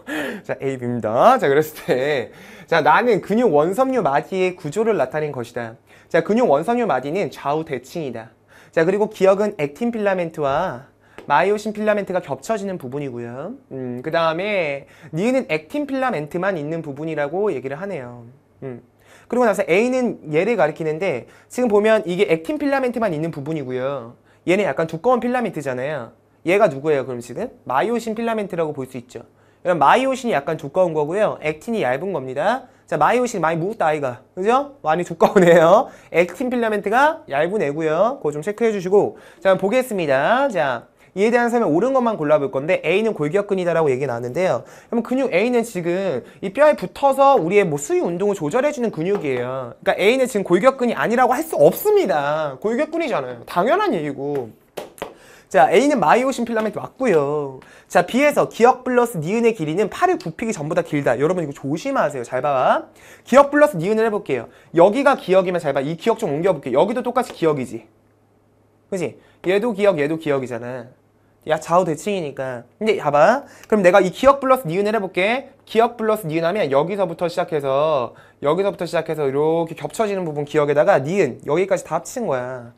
자 A B입니다. 자, 그랬을 때 자, 나는 근육 원섬유 마디의 구조를 나타낸 것이다. 자, 근육 원섬유 마디는 좌우 대칭이다. 자, 그리고 기억은 액틴 필라멘트와 마이오신 필라멘트가 겹쳐지는 부분이고요. 그 다음에 니은은 액틴 필라멘트만 있는 부분이라고 얘기를 하네요. 그리고 나서 A는 얘를 가리키는데 지금 보면 이게 액틴 필라멘트만 있는 부분이고요. 얘는 약간 두꺼운 필라멘트잖아요. 얘가 누구예요? 그럼 지금 마이오신 필라멘트라고 볼 수 있죠. 그럼 마이오신이 약간 두꺼운 거고요. 액틴이 얇은 겁니다. 자, 마이오신 많이 묵었다 아이가, 그죠? 많이 두꺼운 애요. 액틴 필라멘트가 얇은 애고요. 그거 좀 체크해 주시고, 자, 보겠습니다. 자, 이에 대한 설명 옳은 것만 골라볼 건데 A는 골격근이다라고 얘기 나왔는데요. 그러면 근육 A는 지금 이 뼈에 붙어서 우리의 뭐 수위 운동을 조절해주는 근육이에요. 그러니까 A는 지금 골격근이 아니라고 할 수 없습니다. 골격근이잖아요. 당연한 얘기고. 자, A는 마이오신 필라멘트 맞고요. 자, B에서 기억 플러스 니은의 길이는 팔을 굽히기 전보다 길다. 여러분 이거 조심하세요. 잘 봐. 기억 플러스 니은을 해볼게요. 여기가 기억이면 잘 봐. 이 기억 좀 옮겨볼게요. 여기도 똑같이 기억이지. 그치? 얘도 기억, 얘도 기억이잖아. 야, 좌우 대칭이니까. 근데 봐봐. 그럼 내가 이 기억 플러스 니은을 해볼게. 기억 플러스 니은 하면 여기서부터 시작해서 이렇게 겹쳐지는 부분 기억에다가 니은 여기까지 다 합친 거야.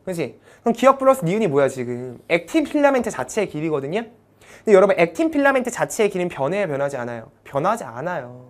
그치? 그럼 기억 플러스 니은이 뭐야 지금? 액틴 필라멘트 자체의 길이거든요? 근데 여러분 액틴 필라멘트 자체의 길이는 변하지 않아요. 변하지 않아요.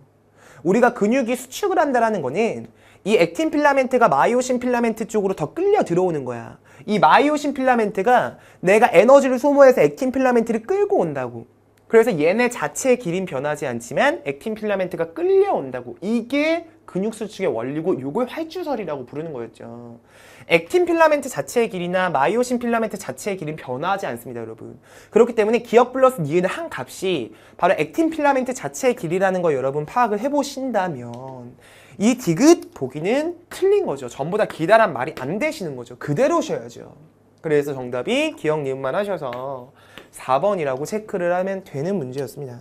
우리가 근육이 수축을 한다는 거는 이 액틴 필라멘트가 마이오신 필라멘트 쪽으로 더 끌려 들어오는 거야. 이 마이오신 필라멘트가 내가 에너지를 소모해서 액틴 필라멘트를 끌고 온다고. 그래서 얘네 자체의 길이는 변하지 않지만 액틴 필라멘트가 끌려온다고. 이게 근육 수축의 원리고 요걸 활주설이라고 부르는 거였죠. 액틴 필라멘트 자체의 길이나 마이오신 필라멘트 자체의 길이는 변하지 않습니다, 여러분. 그렇기 때문에 기억 플러스 니은의 한 값이 바로 액틴 필라멘트 자체의 길이라는 거 여러분 파악을 해보신다면 이 디귿 보기는 틀린 거죠. 전부 다 기다란 말이 안 되시는 거죠. 그대로셔야죠. 그래서 정답이 기억 니은만 하셔서 4번이라고 체크를 하면 되는 문제였습니다.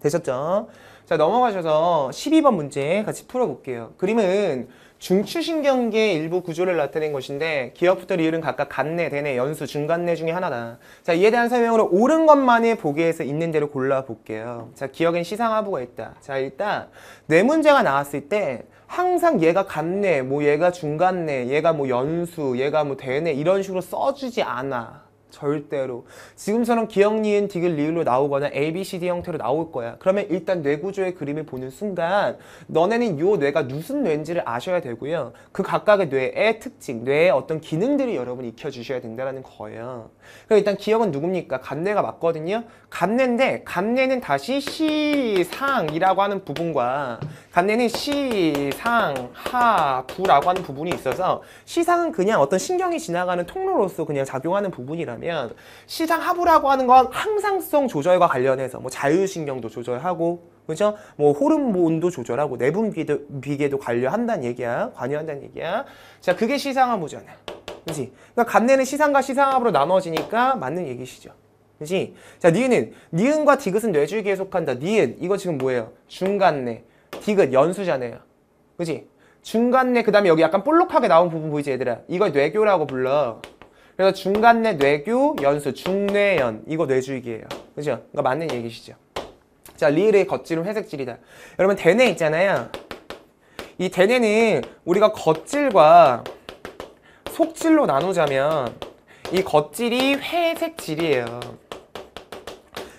되셨죠? 자, 넘어가셔서 12번 문제 같이 풀어볼게요. 그림은 중추신경계의 일부 구조를 나타낸 것인데 기억부터 리을은 각각 간내, 대내, 연수, 중간내 중에 하나다. 자, 이에 대한 설명으로 옳은 것만을 보기에서 있는 대로 골라볼게요. 자, 기억엔 시상하부가 있다. 자, 일단 뇌 문제가 나왔을 때 항상 얘가 간내, 뭐 얘가 중간내, 얘가 뭐 연수, 얘가 뭐 대내 이런 식으로 써주지 않아. 절대로. 지금처럼 기억, 니은, 디귿, 리을로 나오거나 A, B, C, D 형태로 나올 거야. 그러면 일단 뇌 구조의 그림을 보는 순간 너네는 요 뇌가 무슨 뇌인지를 아셔야 되고요. 그 각각의 뇌의 특징, 뇌의 어떤 기능들이 여러분이 익혀주셔야 된다는 거예요. 그럼 일단 기억은 누굽니까? 감뇌가 맞거든요. 감뇌인데 감뇌는 다시 시상이라고 하는 부분과 감뇌는 시상하부라고 하는 부분이 있어서 시상은 그냥 어떤 신경이 지나가는 통로로서 그냥 작용하는 부분이라면 시상하부라고 하는 건 항상성 조절과 관련해서 뭐 자율신경도 조절하고 그죠? 뭐 호르몬도 조절하고 내분비계도 관여한다는 얘기야. 관여한다는 얘기야. 자, 그게 시상하부잖아. 그지? 그러니까 감뇌는 시상과 시상하부로 나눠지니까 맞는 얘기시죠. 그지? 자, 니은과 디귿은 뇌줄기에 속한다. 니은, 이거 지금 뭐예요? 중간뇌. 디귿, 연수잖아요. 그지? 중간뇌, 그 다음에 여기 약간 볼록하게 나온 부분 보이지, 얘들아? 이걸 뇌교라고 불러. 그래서 중간뇌, 뇌교, 연수, 중뇌연. 이거 뇌줄기예요. 그죠? 그러니까 맞는 얘기시죠. 자, 리을의 겉질은 회색질이다. 여러분, 대뇌 있잖아요. 이 대뇌는 우리가 겉질과 속질로 나누자면 이 겉질이 회색질이에요.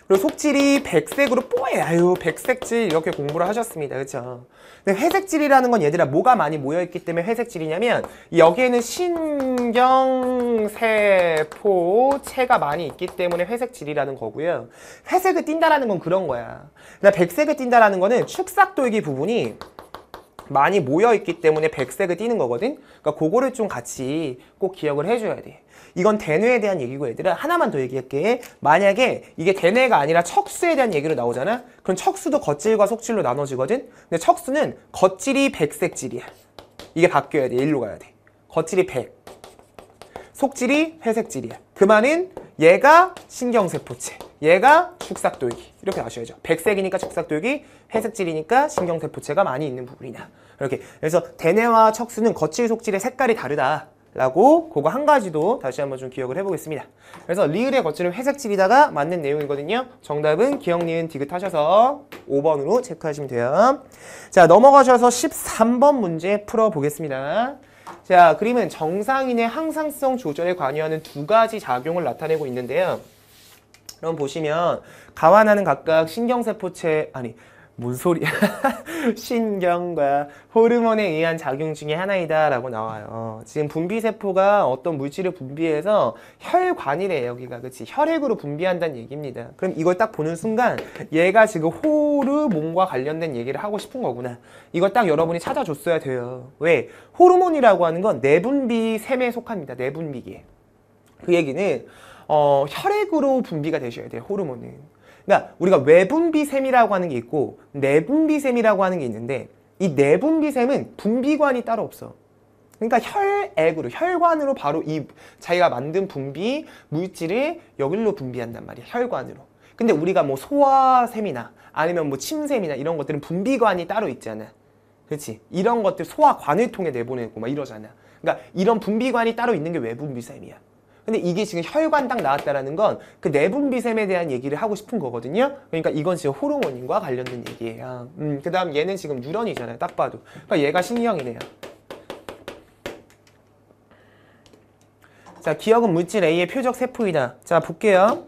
그리고 속질이 백색으로 뽀얘. 아유, 백색질 이렇게 공부를 하셨습니다. 그렇죠? 근데 회색질이라는 건 얘들아 뭐가 많이 모여있기 때문에 회색질이냐면 여기에는 신경세포체가 많이 있기 때문에 회색질이라는 거고요. 회색을 띈다라는 건 그런 거야. 그러니까 백색을 띈다라는 거는 축삭도기 부분이 많이 모여있기 때문에 백색을 띠는 거거든. 그러니까 그거를 좀 같이 꼭 기억을 해줘야 돼. 이건 대뇌에 대한 얘기고 얘들아 하나만 더 얘기할게. 만약에 이게 대뇌가 아니라 척수에 대한 얘기로 나오잖아. 그럼 척수도 겉질과 속질로 나눠지거든. 근데 척수는 겉질이 백색질이야. 이게 바뀌어야 돼. 일로 가야 돼. 겉질이 백, 속질이 회색질이야. 그 말은 얘가 신경세포체, 얘가 축삭돌기. 이렇게 아셔야죠. 백색이니까 축삭돌기, 회색질이니까 신경세포체가 많이 있는 부분이다. 이렇게. 그래서 대뇌와 척수는 겉질, 속질의 색깔이 다르다. 라고 그거 한 가지도 다시 한번 좀 기억을 해보겠습니다. 그래서 리을의 겉질은 회색질이다가 맞는 내용이거든요. 정답은 기억, 니은, 디귿 하셔서 5번으로 체크하시면 돼요. 자, 넘어가셔서 13번 문제 풀어보겠습니다. 자, 그림은 정상인의 항상성 조절에 관여하는 두 가지 작용을 나타내고 있는데요. 그럼 보시면 가와 나는 각각 신경세포체, 아니 뭔 소리야. 신경과 호르몬에 의한 작용 중에 하나이다 라고 나와요. 지금 분비세포가 어떤 물질을 분비해서 혈관이래 여기가. 그치? 혈액으로 분비한다는 얘기입니다. 그럼 이걸 딱 보는 순간 얘가 지금 호르몬과 관련된 얘기를 하고 싶은 거구나. 이걸 딱 여러분이 찾아줬어야 돼요. 왜? 호르몬이라고 하는 건 내분비샘에 속합니다. 내분비계. 그 얘기는 혈액으로 분비가 되셔야 돼요. 호르몬은. 그러니까 우리가 외분비샘이라고 하는 게 있고 내분비샘이라고 하는 게 있는데 이 내분비샘은 분비관이 따로 없어. 그러니까 혈액으로, 혈관으로 바로 이 자기가 만든 분비 물질을 여기로 분비한단 말이야. 혈관으로. 근데 우리가 뭐 소화샘이나 아니면 뭐 침샘이나 이런 것들은 분비관이 따로 있잖아. 그렇지? 이런 것들 소화관을 통해 내보내고 막 이러잖아. 그러니까 이런 분비관이 따로 있는 게 외분비샘이야. 근데 이게 지금 혈관 딱 나왔다라는 건 그 내분비샘에 대한 얘기를 하고 싶은 거거든요. 그러니까 이건 지금 호르몬과 관련된 얘기예요. 그 다음 얘는 지금 뉴런이잖아요. 딱 봐도. 그러니까 얘가 신경이네요. 자, 기억은 물질 A의 표적 세포이다. 자, 볼게요.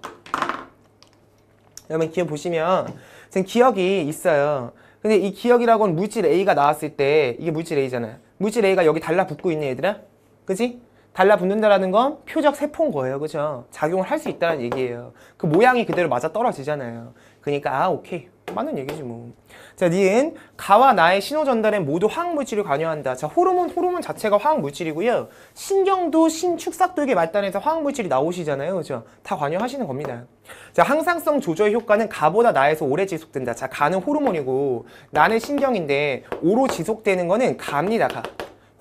여러분 기억 보시면 지금 기억이 있어요. 근데 이 기억이라고 하는 물질 A가 나왔을 때 이게 물질 A잖아요. 물질 A가 여기 달라붙고 있네 얘들아. 그지? 달라붙는다라는 건 표적 세포인 거예요. 그죠? 작용을 할 수 있다는 얘기예요. 그 모양이 그대로 맞아 떨어지잖아요. 그러니까 오케이. 맞는 얘기지 뭐. 자, 니은 가와 나의 신호 전달에 모두 화학물질이 관여한다. 자, 호르몬 자체가 화학물질이고요. 신경도 신축삭도에게 말단해서 화학물질이 나오시잖아요. 그죠? 다 관여하시는 겁니다. 자, 항상성 조절 효과는 가보다 나에서 오래 지속된다. 자, 가는 호르몬이고 나는 신경인데 오로 지속되는 거는 가입니다. 가.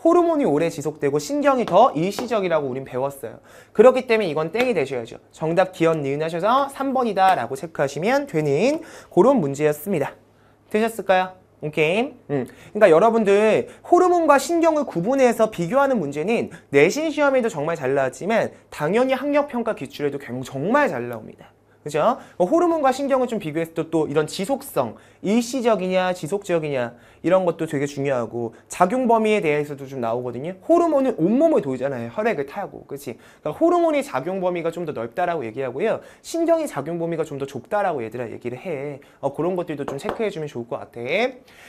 호르몬이 오래 지속되고 신경이 더 일시적이라고 우린 배웠어요. 그렇기 때문에 이건 땡이 되셔야죠. 정답 기억, 니은 하셔서 3번이다 라고 체크하시면 되는 그런 문제였습니다. 되셨을까요? 오케이. 그러니까 여러분들 호르몬과 신경을 구분해서 비교하는 문제는 내신 시험에도 정말 잘 나왔지만 당연히 학력평가 기출에도 정말 잘 나옵니다. 그죠? 호르몬과 신경을 좀 비교했을 때 또 이런 지속성, 일시적이냐, 지속적이냐 이런 것도 되게 중요하고 작용 범위에 대해서도 좀 나오거든요. 호르몬은 온몸을 돌잖아요. 혈액을 타고. 그렇지? 그러니까 호르몬의 작용 범위가 좀 더 넓다라고 얘기하고요. 신경의 작용 범위가 좀 더 좁다라고 얘들아 얘기를 해. 그런 것들도 좀 체크해주면 좋을 것 같아.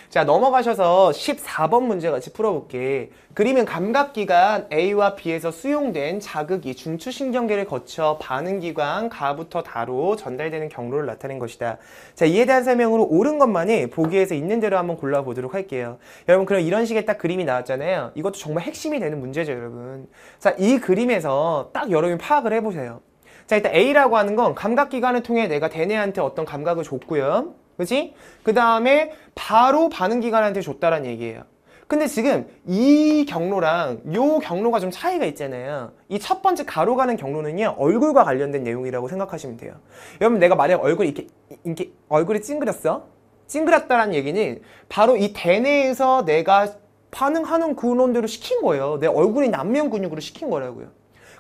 자, 넘어가셔서 14번 문제 같이 풀어볼게. 그림은 감각기관 A와 B에서 수용된 자극이 중추신경계를 거쳐 반응기관 가부터 다로 전달되는 경로를 나타낸 것이다. 자, 이에 대한 설명으로 옳은 것만이 보기에서 있는 대로 한번 골라보도록 할게요. 여러분, 그럼 이런 식의 딱 그림이 나왔잖아요. 이것도 정말 핵심이 되는 문제죠, 여러분. 자, 이 그림에서 딱 여러분이 파악을 해보세요. 자, 일단 A라고 하는 건 감각기관을 통해 내가 대뇌한테 어떤 감각을 줬고요. 그치? 그 다음에 바로 반응기관한테 줬다는 얘기예요. 근데 지금 이 경로랑 요 경로가 좀 차이가 있잖아요. 이 첫 번째 가로 가는 경로는요, 얼굴과 관련된 내용이라고 생각하시면 돼요. 여러분, 내가 만약 이렇게 얼굴이 찡그렸어? 찡그렸다는 얘기는 바로 이 대뇌에서 내가 반응하는 근원대로 시킨 거예요. 내 얼굴이 안면 근육으로 시킨 거라고요.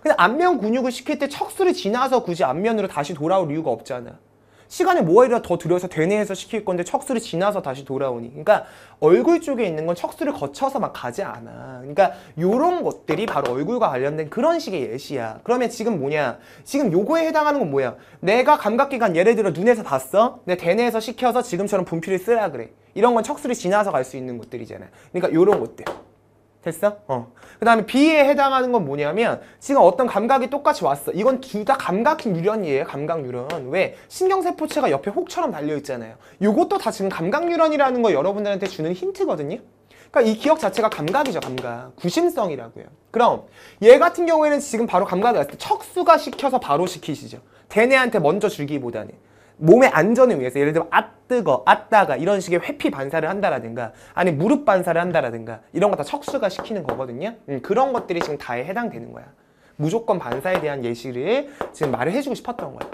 근데 안면 근육을 시킬 때 척수를 지나서 굳이 안면으로 다시 돌아올 이유가 없잖아. 시간을 뭐하리라 더 들여서 대뇌에서 시킬 건데 척수를 지나서 다시 돌아오니. 그러니까 얼굴 쪽에 있는 건 척수를 거쳐서 막 가지 않아. 그러니까 요런 것들이 바로 얼굴과 관련된 그런 식의 예시야. 그러면 지금 뭐냐? 지금 요거에 해당하는 건 뭐야? 내가 감각기관 예를 들어 눈에서 봤어? 내 대뇌에서 시켜서 지금처럼 분필을 쓰라 그래. 이런 건 척수를 지나서 갈 수 있는 것들이잖아. 그러니까 요런 것들. 됐어? 그 다음에 B에 해당하는 건 뭐냐면 지금 어떤 감각이 똑같이 왔어. 이건 둘 다 감각 뉴런이에요. 감각 뉴런. 왜? 신경세포체가 옆에 혹처럼 달려있잖아요. 요것도 다 지금 감각 뉴런이라는 거 여러분들한테 주는 힌트거든요. 그러니까 이 기억 자체가 감각이죠. 감각. 구심성이라고요. 그럼 얘 같은 경우에는 지금 바로 감각이 왔을 때 척수가 시켜서 바로 시키시죠. 대뇌한테 먼저 주기보다는. 몸의 안전을 위해서 예를 들면 뜨거, 따가 이런 식의 회피 반사를 한다라든가 아니 무릎 반사를 한다라든가 이런 거 다 척수가 시키는 거거든요. 그런 것들이 지금 다에 해당되는 거야. 무조건 반사에 대한 예시를 지금 말을 해주고 싶었던 거야.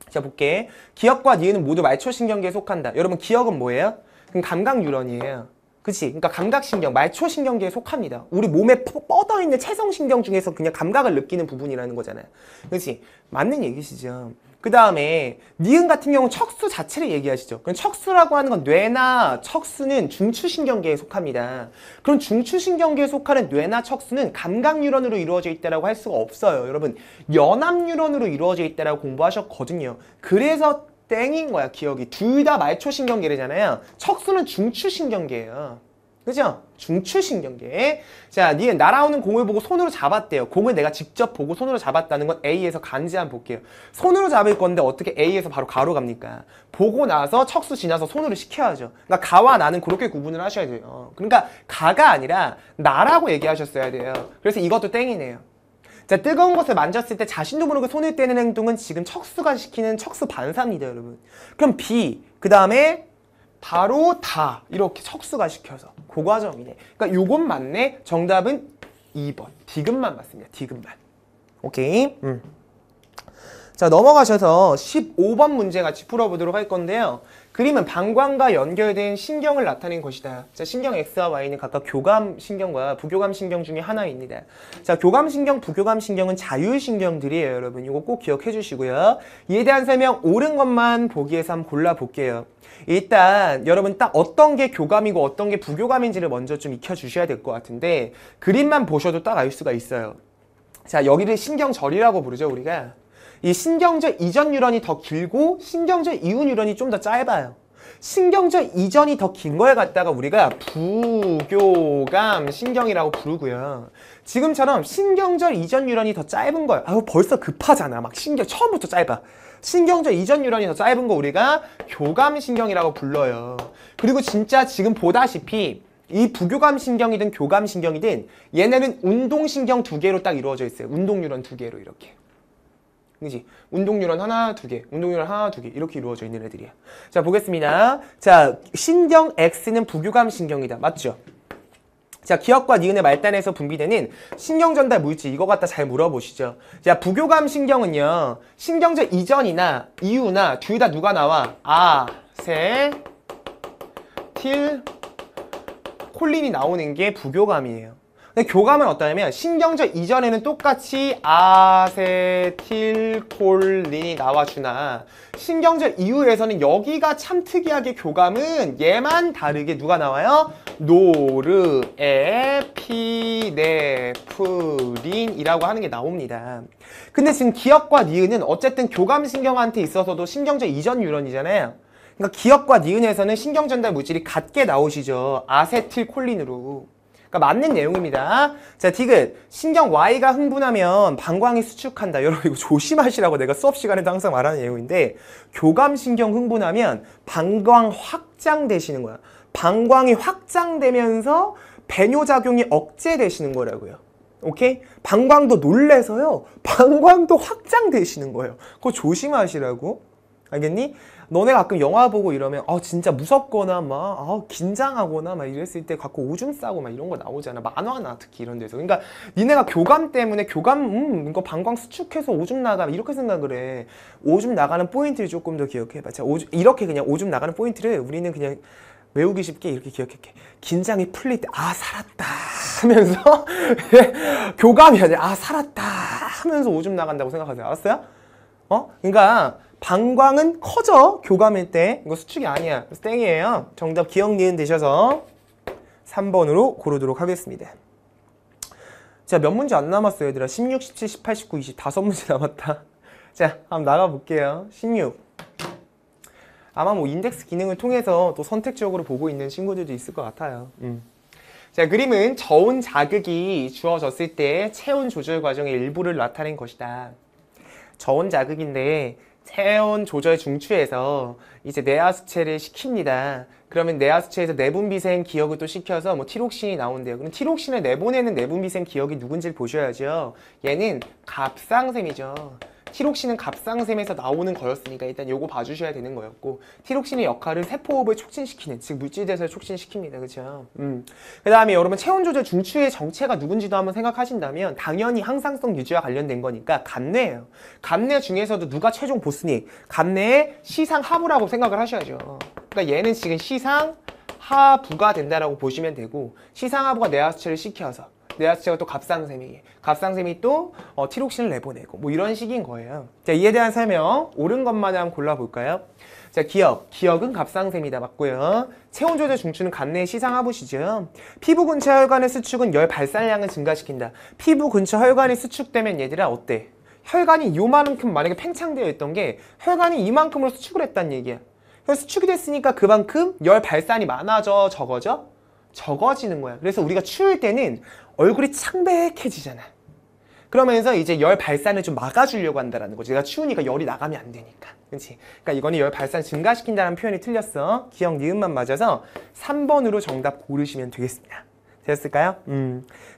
자, 볼게. 기억과 니은은 모두 말초신경계에 속한다. 여러분, 기억은 뭐예요? 그럼 감각 뉴런이에요. 그치? 그러니까 감각신경, 말초신경계에 속합니다. 우리 몸에 뻗어있는 체성신경 중에서 그냥 감각을 느끼는 부분이라는 거잖아요. 그치? 맞는 얘기시죠. 그 다음에 니은 같은 경우는 척수 자체를 얘기하시죠. 그럼 척수라고 하는 건 뇌나 척수는 중추신경계에 속합니다. 그럼 중추신경계에 속하는 뇌나 척수는 감각뉴런으로 이루어져 있다고 할 수가 없어요. 여러분, 연합뉴런으로 이루어져 있다고 공부하셨거든요. 그래서 땡인 거야, 기억이. 둘 다 말초신경계래잖아요. 척수는 중추신경계예요. 그죠? 중추신경계. 자, 니은 날아오는 공을 보고 손으로 잡았대요. 공을 내가 직접 보고 손으로 잡았다는 건 A에서 간지 한번 볼게요. 손으로 잡을 건데 어떻게 A에서 바로 가로 갑니까? 보고 나서 척수 지나서 손으로 시켜야죠. 그러니까 가와 나는 그렇게 구분을 하셔야 돼요. 그러니까 가가 아니라 나라고 얘기하셨어야 돼요. 그래서 이것도 땡이네요. 자, 뜨거운 것을 만졌을 때 자신도 모르게 손을 떼는 행동은 지금 척수가 시키는 척수 반사입니다, 여러분. 그럼 B, 그 다음에 바로 다 이렇게 척수가 시켜서 그 과정이네. 그러니까 요건 맞네. 정답은 2번. 디귿만 맞습니다. 디귿만. 오케이. 자, 넘어가셔서 15번 문제 같이 풀어보도록 할 건데요. 그림은 방광과 연결된 신경을 나타낸 것이다. 자, 신경 X와 Y는 각각 교감신경과 부교감신경 중에 하나입니다. 자, 교감신경, 부교감신경은 자율신경들이에요, 여러분. 이거 꼭 기억해 주시고요. 이에 대한 설명 옳은 것만 보기에서 한번 골라볼게요. 일단 여러분 딱 어떤 게 교감이고 어떤 게 부교감인지를 먼저 좀 익혀주셔야 될 것 같은데 그림만 보셔도 딱 알 수가 있어요. 자, 여기를 신경절이라고 부르죠, 우리가. 이 신경절 이전 뉴런이 더 길고 신경절 이후 뉴런이 좀 더 짧아요. 신경절 이전이 더 긴 거에 갖다가 우리가 부교감 신경이라고 부르고요. 지금처럼 신경절 이전 뉴런이 더 짧은 걸 벌써 급하잖아. 막 신경 처음부터 짧아. 신경절 이전 뉴런이 더 짧은 거 우리가 교감신경이라고 불러요. 그리고 진짜 지금 보다시피 이 부교감신경이든 교감신경이든 얘네는 운동신경 두 개로 딱 이루어져 있어요. 운동뉴런 두 개로 이렇게. 그지? 운동뉴런 하나, 두 개, 운동뉴런 하나, 두 개 이렇게 이루어져 있는 애들이야. 자, 보겠습니다. 자, 신경 X는 부교감신경이다. 맞죠? 자, 기억과 니은의 말단에서 분비되는 신경전달 물질 이거 갖다 잘 물어보시죠. 자, 부교감신경은요. 신경절 이전이나 이후나 둘 다 누가 나와? 아세틸 콜린이 나오는 게 부교감이에요. 근데 교감은 어떠냐면 신경절 이전에는 똑같이 아세틸콜린이 나와주나 신경절 이후에서는 여기가 참 특이하게 교감은 얘만 다르게 누가 나와요? 노르에피네프린이라고 하는 게 나옵니다. 근데 지금 기역과 니은은 어쨌든 교감신경한테 있어서도 신경절 이전 뉴런이잖아요. 그러니까 기역과 니은에서는 신경전달 물질이 같게 나오시죠. 아세틸콜린으로. 그러니까 맞는 내용입니다. 자, 디귿. 신경 Y가 흥분하면 방광이 수축한다. 여러분 이거 조심하시라고 내가 수업 시간에도 항상 말하는 내용인데 교감신경 흥분하면 방광 확장되시는 거야. 방광이 확장되면서 배뇨작용이 억제되시는 거라고요. 오케이? 방광도 놀래서요. 방광도 확장되시는 거예요. 그거 조심하시라고. 알겠니? 너네 가끔 영화 보고 이러면 진짜 무섭거나 막 긴장하거나 막 이랬을 때 갖고 오줌 싸고 막 이런 거 나오잖아. 만화나 특히 이런 데서. 그러니까 니네가 교감 때문에 이거 방광 수축해서 오줌 나가 이렇게 생각을 해. 오줌 나가는 포인트를 조금 더 기억해봐. 자, 이렇게 그냥 오줌 나가는 포인트를 우리는 그냥 외우기 쉽게 이렇게 기억할게. 긴장이 풀릴 때 살았다 하면서 교감이 아니라 살았다 하면서 오줌 나간다고 생각하세요. 알았어요? 그러니까 방광은 커져. 교감일 때. 이거 수축이 아니야. 그래서 땡이에요. 정답 기억 니은 되셔서 3번으로 고르도록 하겠습니다. 자, 몇 문제 안 남았어요, 얘들아. 16, 17, 18, 19, 20 5문제 남았다. 자, 한번 나가볼게요. 16. 아마 뭐 인덱스 기능을 통해서 또 선택적으로 보고 있는 친구들도 있을 것 같아요. 자, 그림은 저온 자극이 주어졌을 때 체온 조절 과정의 일부를 나타낸 것이다. 저온 자극인데 체온 조절 중추에서 이제 내하수체를 시킵니다. 그러면 내하수체에서 내분비생 기역을 또 시켜서 뭐 티록신이 나온대요. 그럼 티록신을 내보내는 내분비생 기역이 누군지를 보셔야죠. 얘는 갑상샘이죠. 티록신은 갑상샘에서 나오는 거였으니까 일단 요거 봐주셔야 되는 거였고, 티록신의 역할은 세포호흡을 촉진시키는, 즉 물질대사를 촉진시킵니다. 그렇죠? 그 다음에 여러분 체온 조절 중추의 정체가 누군지도 한번 생각하신다면 당연히 항상성 유지와 관련된 거니까 간뇌예요. 간뇌 중에서도 누가 최종 보스니? 간뇌의 시상하부라고 생각을 하셔야죠. 그러니까 얘는 지금 시상하부가 된다라고 보시면 되고, 시상하부가 내하수체를 시켜서 내하수체가 또 갑상샘이 또 티록신을 내보내고 뭐 이런 식인 거예요. 자, 이에 대한 설명 옳은 것만 한번 골라볼까요? 자, 기역은 갑상샘이다. 맞고요. 체온 조절 중추는 간내의 시상하부시죠. 피부 근처 혈관의 수축은 열 발산량을 증가시킨다. 피부 근처 혈관이 수축되면 얘들아 어때? 혈관이 요만큼 만약에 팽창되어 있던 게 혈관이 이만큼으로 수축을 했다는 얘기야. 그래서 수축이 됐으니까 그만큼 열 발산이 많아져, 적어지는 거야. 그래서 우리가 추울 때는 얼굴이 창백해지잖아. 그러면서 이제 열 발산을 좀 막아주려고 한다는 거지. 내가 추우니까 열이 나가면 안 되니까. 그렇지? 그러니까 이거는 열 발산 증가시킨다는 표현이 틀렸어. 기억 니은만 맞아서 3번으로 정답 고르시면 되겠습니다. 되셨을까요?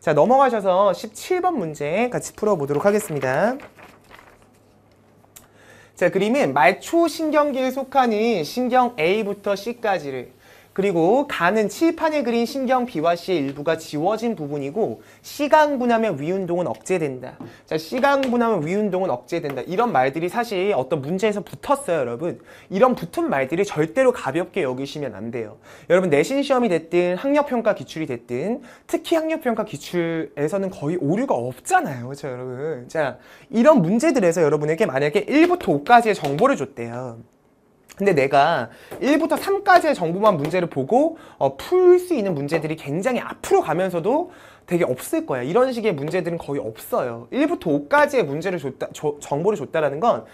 자, 넘어가셔서 17번 문제 같이 풀어보도록 하겠습니다. 자, 그림은 말초신경계에 속하는 신경 A부터 C까지를, 그리고 간은 칠판에 그린 신경 B와 C의 일부가 지워진 부분이고, C강분하면 위운동은 억제된다. 자, C강분하면 위운동은 억제된다. 이런 말들이 사실 어떤 문제에서 붙었어요, 여러분. 이런 붙은 말들이 절대로 가볍게 여기시면 안 돼요. 여러분, 내신 시험이 됐든 학력평가 기출이 됐든 특히 학력평가 기출에서는 거의 오류가 없잖아요. 그렇죠, 여러분? 자, 이런 문제들에서 여러분에게 만약에 1부터 5까지의 정보를 줬대요. 근데 내가 1부터 3까지의 정보만 문제를 보고 풀 수 있는 문제들이 굉장히 앞으로 가면서도 되게 없을 거야. 이런 식의 문제들은 거의 없어요. 1부터 5까지의 문제를 정보를 줬다라는 건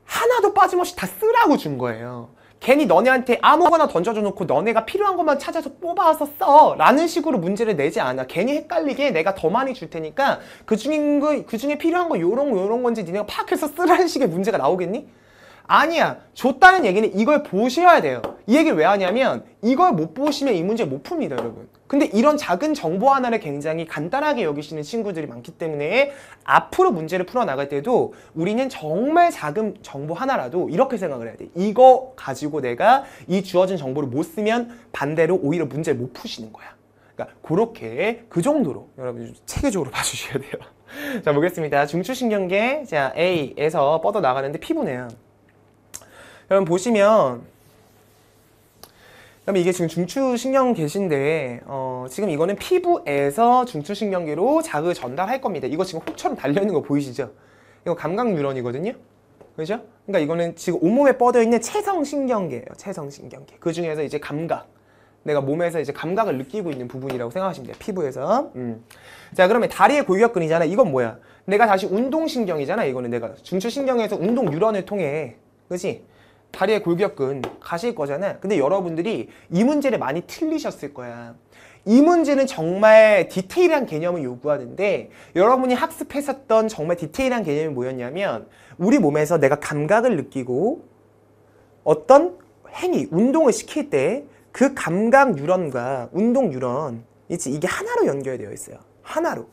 하나도 빠짐없이 다 쓰라고 준 거예요. 괜히 너네한테 아무거나 던져줘 놓고 너네가 필요한 것만 찾아서 뽑아서 써 라는 식으로 문제를 내지 않아. 괜히 헷갈리게 내가 더 많이 줄 테니까 그 중에 필요한 거 요런 건지 니네가 파악해서 쓰라는 식의 문제가 나오겠니? 아니야. 줬다는 얘기는 이걸 보셔야 돼요. 이 얘기를 왜 하냐면 이걸 못 보시면 이 문제 못 풉니다, 여러분. 근데 이런 작은 정보 하나를 굉장히 간단하게 여기시는 친구들이 많기 때문에 앞으로 문제를 풀어나갈 때도 우리는 정말 작은 정보 하나라도 이렇게 생각을 해야 돼. 이거 가지고 내가 이 주어진 정보를 못 쓰면 반대로 오히려 문제를 못 푸시는 거야. 그러니까 그렇게 그 정도로 여러분 체계적으로 봐주셔야 돼요. 자, 보겠습니다. 중추신경계 자 A에서 뻗어나가는데 피부네요. 여러분 보시면 그다음에 이게 지금 중추신경계신데 지금 이거는 피부에서 중추신경계로 자극을 전달할 겁니다. 이거 지금 혹처럼 달려있는 거 보이시죠? 이거 감각뉴런이거든요. 그죠? 그러니까 이거는 지금 온몸에 뻗어있는 체성신경계예요. 체성신경계. 그 중에서 이제 감각. 내가 몸에서 이제 감각을 느끼고 있는 부분이라고 생각하시면 돼요. 피부에서. 자, 그러면 다리의 골격근이잖아. 이건 뭐야? 내가 다시 운동신경이잖아. 이거는 내가 중추신경에서 운동뉴런을 통해. 그치? 다리의 골격근 가실 거잖아. 근데 여러분들이 이 문제를 많이 틀리셨을 거야. 이 문제는 정말 디테일한 개념을 요구하는데 여러분이 학습했었던 정말 디테일한 개념이 뭐였냐면 우리 몸에서 내가 감각을 느끼고 어떤 행위, 운동을 시킬 때 그 감각 뉴런과 운동 뉴런 이게 하나로 연결되어 있어요. 하나로.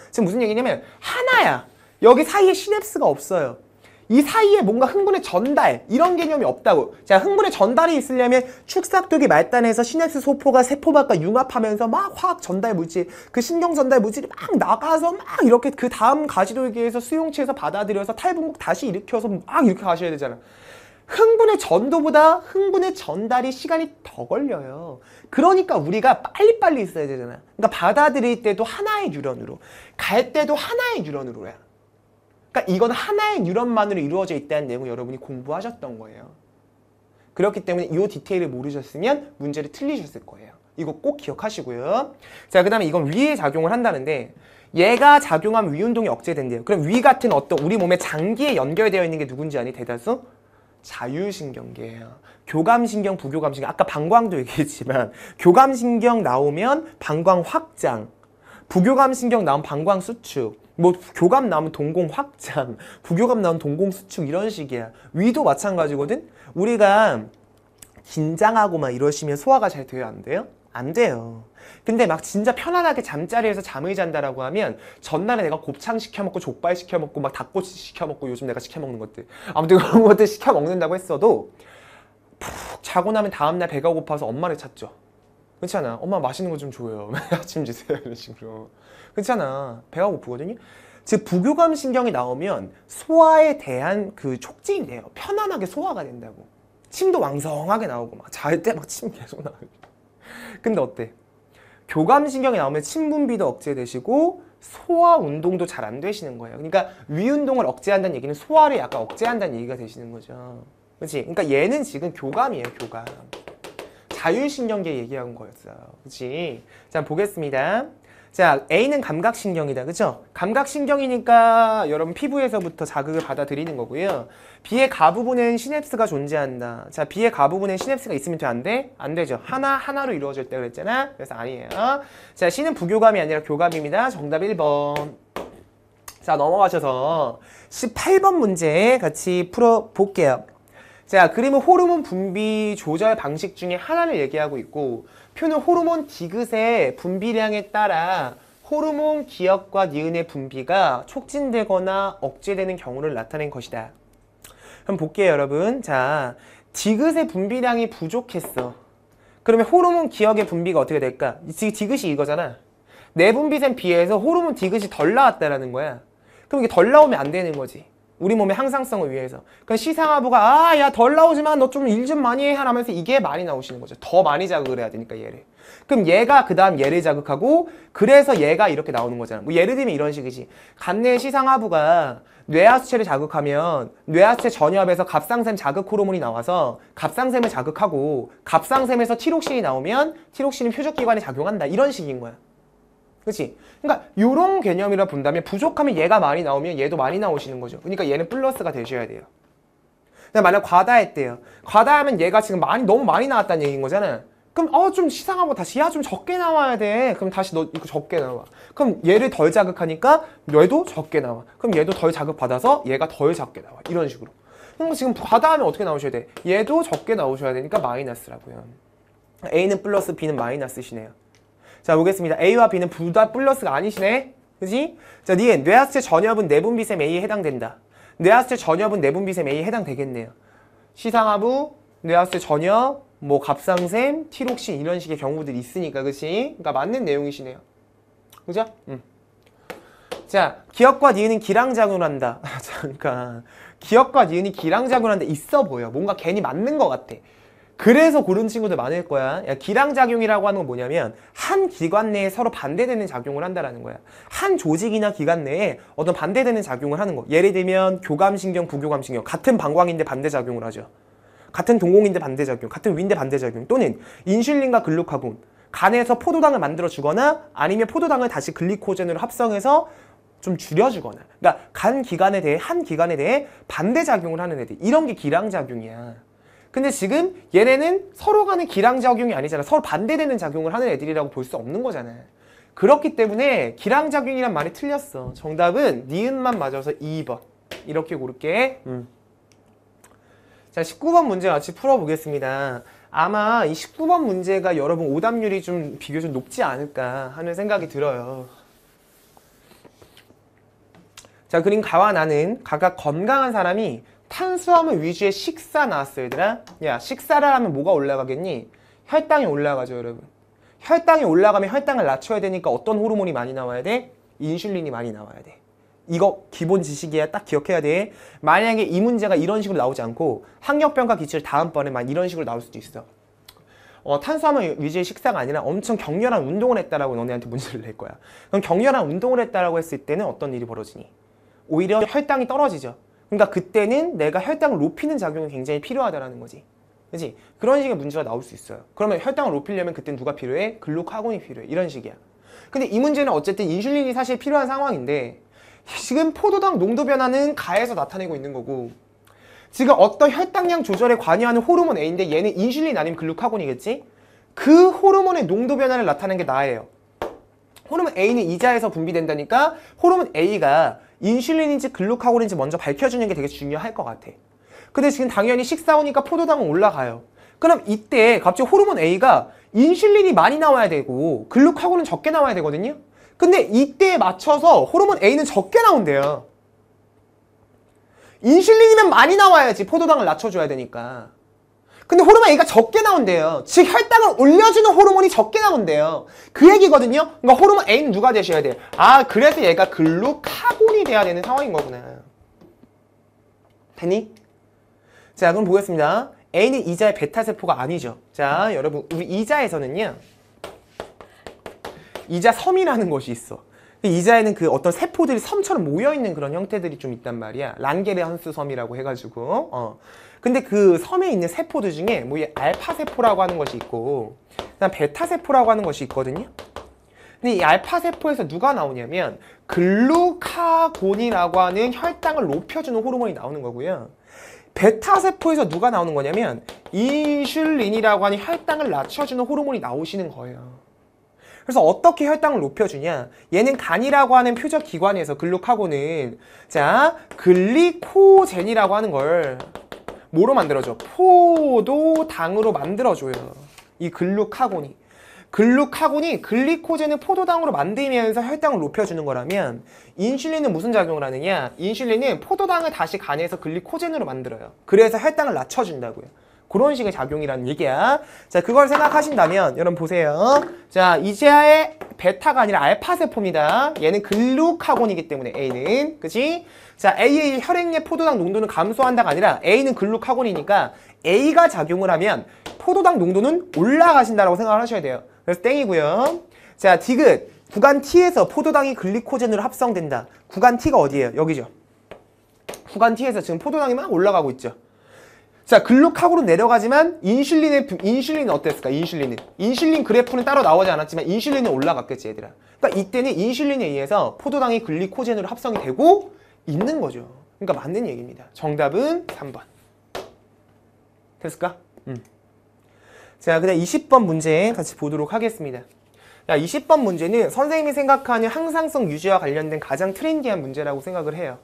지금 무슨 얘기냐면 하나야. 여기 사이에 시냅스가 없어요. 이 사이에 뭔가 흥분의 전달 이런 개념이 없다고. 자, 흥분의 전달이 있으려면 축삭두기 말단에서 시냅스 소포가 세포 밖과 융합하면서 막 화학 전달 물질, 그 신경 전달 물질이 막 나가서 막 이렇게 그 다음 가지돌기에서 수용체에서 받아들여서 탈분국 다시 일으켜서 막 이렇게 가셔야 되잖아. 흥분의 전도보다 흥분의 전달이 시간이 더 걸려요. 그러니까 우리가 빨리빨리 있어야 되잖아. 그러니까 받아들일 때도 하나의 뉴런으로, 갈 때도 하나의 뉴런으로야. 그러니까 이건 하나의 뉴런만으로 이루어져 있다는 내용을 여러분이 공부하셨던 거예요. 그렇기 때문에 이 디테일을 모르셨으면 문제를 틀리셨을 거예요. 이거 꼭 기억하시고요. 자, 그 다음에 이건 위에 작용을 한다는데 얘가 작용하면 위 운동이 억제된대요. 그럼 위 같은 어떤 우리 몸의 장기에 연결되어 있는 게 누군지 아니? 대다수? 자율신경계예요. 교감신경, 부교감신경. 아까 방광도 얘기했지만 교감신경 나오면 방광 확장, 부교감신경 나오면 방광 수축, 뭐 교감 나오면 동공 확장, 부교감 나오면 동공 수축 이런 식이야. 위도 마찬가지거든. 우리가 긴장하고 막 이러시면 소화가 잘 돼요? 안 돼요? 안 돼요. 근데 막 진짜 편안하게 잠자리에서 잠을 잔다라고 하면 전날에 내가 곱창 시켜 먹고 족발 시켜 먹고 막 닭꼬치 시켜 먹고 요즘 내가 시켜 먹는 것들 아무튼 그런 것들 시켜 먹는다고 했어도 푹 자고 나면 다음날 배가 고파서 엄마를 찾죠. 그렇잖아. 엄마 맛있는 거 좀 줘요. 아침 주세요. 이런 식으로. 그렇잖아. 배가 고프거든요. 즉 부교감 신경이 나오면 소화에 대한 그 촉진이 돼요. 편안하게 소화가 된다고. 침도 왕성하게 나오고 막 잘 때 막 침 계속 나오고. 근데 어때? 교감신경이 나오면 침 분비도 억제되시고 소화 운동도 잘 안 되시는 거예요. 그러니까 위 운동을 억제한다는 얘기는 소화를 약간 억제한다는 얘기가 되시는 거죠. 그렇지? 그러니까 얘는 지금 교감이에요. 교감. 자율신경계 얘기한 거였어요. 그렇지? 자, 보겠습니다. 자, A는 감각신경이다. 그죠? 감각신경이니까 여러분 피부에서부터 자극을 받아들이는 거고요. B의 가부분엔 시냅스가 존재한다. 자, B의 가부분엔 시냅스가 있으면 돼? 안 돼? 안 되죠. 하나로 이루어질 때 그랬잖아. 그래서 아니에요. 자, C는 부교감이 아니라 교감입니다. 정답 1번. 자, 넘어가셔서 18번 문제 같이 풀어볼게요. 자, 그림은 호르몬 분비 조절 방식 중에 하나를 얘기하고 있고 표는 호르몬 디귿의 분비량에 따라 호르몬 기억과 니은의 분비가 촉진되거나 억제되는 경우를 나타낸 것이다. 그럼 볼게요, 여러분. 자, 디귿의 분비량이 부족했어. 그러면 호르몬 기억의 분비가 어떻게 될까? 디귿이 이거잖아. 내분비샘 비해서 호르몬 디귿이 덜 나왔다라는 거야. 그럼 이게 덜 나오면 안 되는 거지. 우리 몸의 항상성을 위해서. 그러니까 시상하부가 야 덜 나오지만 너 좀 일 좀 많이 해 하면서 이게 많이 나오시는 거죠. 더 많이 자극을 해야 되니까 얘를. 그럼 얘가 그 다음 얘를 자극하고 그래서 얘가 이렇게 나오는 거잖아. 뭐 예를 들면 이런 식이지. 간내 시상하부가 뇌하수체를 자극하면 뇌하수체 전엽에서 갑상샘 자극 호르몬이 나와서 갑상샘을 자극하고 갑상샘에서 티록신이 나오면 티록신은 표적기관에 작용한다. 이런 식인 거야. 그치? 그러니까 요런 개념이라 본다면 부족하면 얘가 많이 나오면 얘도 많이 나오시는 거죠. 그러니까 얘는 플러스가 되셔야 돼요. 만약 과다했대요. 과다하면 얘가 지금 너무 많이 나왔다는 얘기인 거잖아. 그럼 좀 시상하고 다시 야 좀 적게 나와야 돼. 그럼 다시 너 이거 적게 나와. 그럼 얘를 덜 자극하니까 얘도 적게 나와. 그럼 얘도 덜 자극받아서 얘가 덜 작게 나와. 이런 식으로. 그럼 지금 과다하면 어떻게 나오셔야 돼? 얘도 적게 나오셔야 되니까 마이너스라고요. A는 플러스 B는 마이너스시네요. 자, 보겠습니다. A와 B는 둘 다 플러스가 아니시네? 그지? 자, 니은 뇌하수체 전엽은 내분비샘 A에 해당된다. 뇌하수체 전엽은 내분비샘 A에 해당되겠네요. 시상하부, 뇌하수체 전엽, 뭐 갑상샘, 티록신 이런 식의 경우들이 있으니까, 그치? 그러니까 맞는 내용이시네요. 그죠? 자, 기억과 니은은 기량작용을 한다. 잠깐. 기억과 니은이 기량작용을 하는데 있어 보여. 뭔가 괜히 맞는 것 같아. 그래서 고른 친구들 많을 거야. 야, 기량작용이라고 하는 건 뭐냐면 한 기관 내에 서로 반대되는 작용을 한다라는 거야. 한 조직이나 기관 내에 어떤 반대되는 작용을 하는 거. 예를 들면 교감신경, 부교감신경 같은 방광인데 반대작용을 하죠. 같은 동공인데 반대작용, 같은 위인데 반대작용, 또는 인슐린과 글루카곤 간에서 포도당을 만들어 주거나 아니면 포도당을 다시 글리코젠으로 합성해서 좀 줄여주거나, 그러니까 간 기관에 대해 한 기관에 대해 반대작용을 하는 애들, 이런 게 기량작용이야. 근데 지금 얘네는 서로 간의 기량작용이 아니잖아. 서로 반대되는 작용을 하는 애들이라고 볼 수 없는 거잖아. 그렇기 때문에 기량작용이란 말이 틀렸어. 정답은 니은만 맞아서 2번 이렇게 고를게. 자, 19번 문제 같이 풀어보겠습니다. 아마 이 19번 문제가 여러분 오답률이 좀 비교적 높지 않을까 하는 생각이 들어요. 자, 그림 가와 나는 각각 건강한 사람이 탄수화물 위주의 식사 나왔어, 얘들아. 야, 식사를 하면 뭐가 올라가겠니? 혈당이 올라가죠, 여러분. 혈당이 올라가면 혈당을 낮춰야 되니까 어떤 호르몬이 많이 나와야 돼? 인슐린이 많이 나와야 돼. 이거 기본 지식이야. 딱 기억해야 돼. 만약에 이 문제가 이런 식으로 나오지 않고 학력평가 기출 다음번에 만 이런 식으로 나올 수도 있어. 탄수화물 위주의 식사가 아니라 엄청 격렬한 운동을 했다라고 너네한테 문제를 낼 거야. 그럼 격렬한 운동을 했다라고 했을 때는 어떤 일이 벌어지니? 오히려 혈당이 떨어지죠. 그러니까 그때는 내가 혈당을 높이는 작용이 굉장히 필요하다라는 거지. 그치? 그런 식의 문제가 나올 수 있어요. 그러면 혈당을 높이려면 그때는 누가 필요해? 글루카곤이 필요해. 이런 식이야. 근데 이 문제는 어쨌든 인슐린이 사실 필요한 상황인데 지금 포도당 농도 변화는 가에서 나타내고 있는 거고 지금 어떤 혈당량 조절에 관여하는 호르몬 A인데 얘는 인슐린 아니면 글루카곤이겠지? 그 호르몬의 농도 변화를 나타내는 게 나예요. 호르몬 A는 이자에서 분비된다니까 호르몬 A가 인슐린인지 글루카곤인지 먼저 밝혀주는 게 되게 중요할 것 같아. 근데 지금 당연히 식사 후니까 포도당은 올라가요. 그럼 이때 갑자기 호르몬 A가 인슐린이 많이 나와야 되고 글루카곤은 적게 나와야 되거든요. 근데 이때에 맞춰서 호르몬 A는 적게 나온대요. 인슐린이면 많이 나와야지 포도당을 낮춰줘야 되니까. 근데 호르몬 A가 적게 나온대요. 즉 혈당을 올려주는 호르몬이 적게 나온대요. 그 얘기거든요. 그러니까 호르몬 A는 누가 되셔야 돼요? 아, 그래서 얘가 글루카곤이 돼야 되는 상황인 거구나. 됐니? 자, 그럼 보겠습니다. A는 이자의 베타세포가 아니죠. 자, 여러분 우리 이자에서는요, 이자섬이라는 것이 있어. 이자에는 그 어떤 세포들이 섬처럼 모여있는 그런 형태들이 좀 있단 말이야. 란게르한스 섬이라고 해가지고. 근데 그 섬에 있는 세포들 중에 뭐 이 알파세포라고 하는 것이 있고 그다음 베타세포라고 하는 것이 있거든요. 근데 이 알파세포에서 누가 나오냐면 글루카곤이라고 하는 혈당을 높여주는 호르몬이 나오는 거고요. 베타세포에서 누가 나오는 거냐면 인슐린이라고 하는 혈당을 낮춰주는 호르몬이 나오시는 거예요. 그래서 어떻게 혈당을 높여주냐? 얘는 간이라고 하는 표적 기관에서 글루카곤은 자 글리코젠이라고 하는 걸 뭐로 만들어줘? 포도당으로 만들어줘요. 이 글루카곤이 글리코젠을 포도당으로 만들면서 혈당을 높여주는 거라면 인슐린은 무슨 작용을 하느냐? 인슐린은 포도당을 다시 간에서 글리코젠으로 만들어요. 그래서 혈당을 낮춰준다고요. 그런 식의 작용이라는 얘기야. 자, 그걸 생각하신다면 여러분 보세요. 자, 이제의 베타가 아니라 알파세포입니다. 얘는 글루카곤이기 때문에 A는, 그치? 자, A의 혈액 내 포도당 농도는 감소한다가 아니라 A는 글루카곤이니까 A가 작용을 하면 포도당 농도는 올라가신다라고 생각을 하셔야 돼요. 그래서 땡이고요. 자, 디귿. 구간 T에서 포도당이 글리코젠으로 합성된다. 구간 T가 어디예요? 여기죠. 구간 T에서 지금 포도당이 막 올라가고 있죠. 자, 글루카곤으로 내려가지만 인슐린은 어땠을까? 인슐린 그래프는 따로 나오지 않았지만 인슐린은 올라갔겠지, 얘들아. 그러니까 이때는 인슐린에 의해서 포도당이 글리코젠으로 합성이 되고 있는 거죠. 그러니까 맞는 얘기입니다. 정답은 3번. 됐을까? 자, 그다음 20번 문제 같이 보도록 하겠습니다. 야, 20번 문제는 선생님이 생각하는 항상성 유지와 관련된 가장 트렌디한 문제라고 생각을 해요.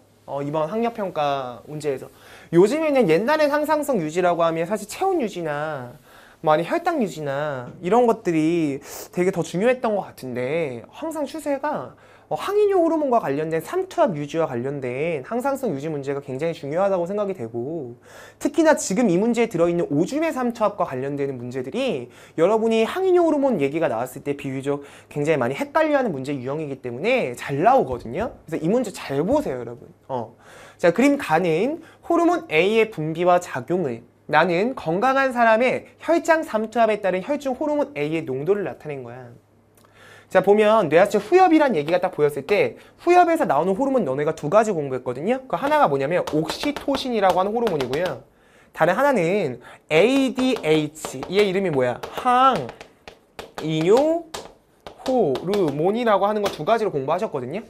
이번 학력평가 문제에서. 요즘에는 옛날엔 항상성 유지라고 하면 사실 체온 유지나 뭐 아니 혈당 유지나 이런 것들이 되게 더 중요했던 것 같은데 항상 추세가 항인효 호르몬과 관련된 삼투압 유지와 관련된 항상성 유지 문제가 굉장히 중요하다고 생각이 되고 특히나 지금 이 문제에 들어있는 오줌의 삼투압과 관련되는 문제들이 여러분이 항인효 호르몬 얘기가 나왔을 때 비교적 굉장히 많이 헷갈려하는 문제 유형이기 때문에 잘 나오거든요. 그래서 이 문제 잘 보세요, 여러분. 자, 그림 가는 호르몬 A의 분비와 작용을 나는 건강한 사람의 혈장 삼투압에 따른 혈중 호르몬 A의 농도를 나타낸 거야. 자, 보면 뇌하체 후엽이란 얘기가 딱 보였을 때 후엽에서 나오는 호르몬 너네가 두 가지 공부했거든요. 그 하나가 뭐냐면 옥시토신이라고 하는 호르몬이고요. 다른 하나는 ADH. 얘 이름이 뭐야? 항이뇨 호르몬이라고 하는 거 두 가지로 공부하셨거든요.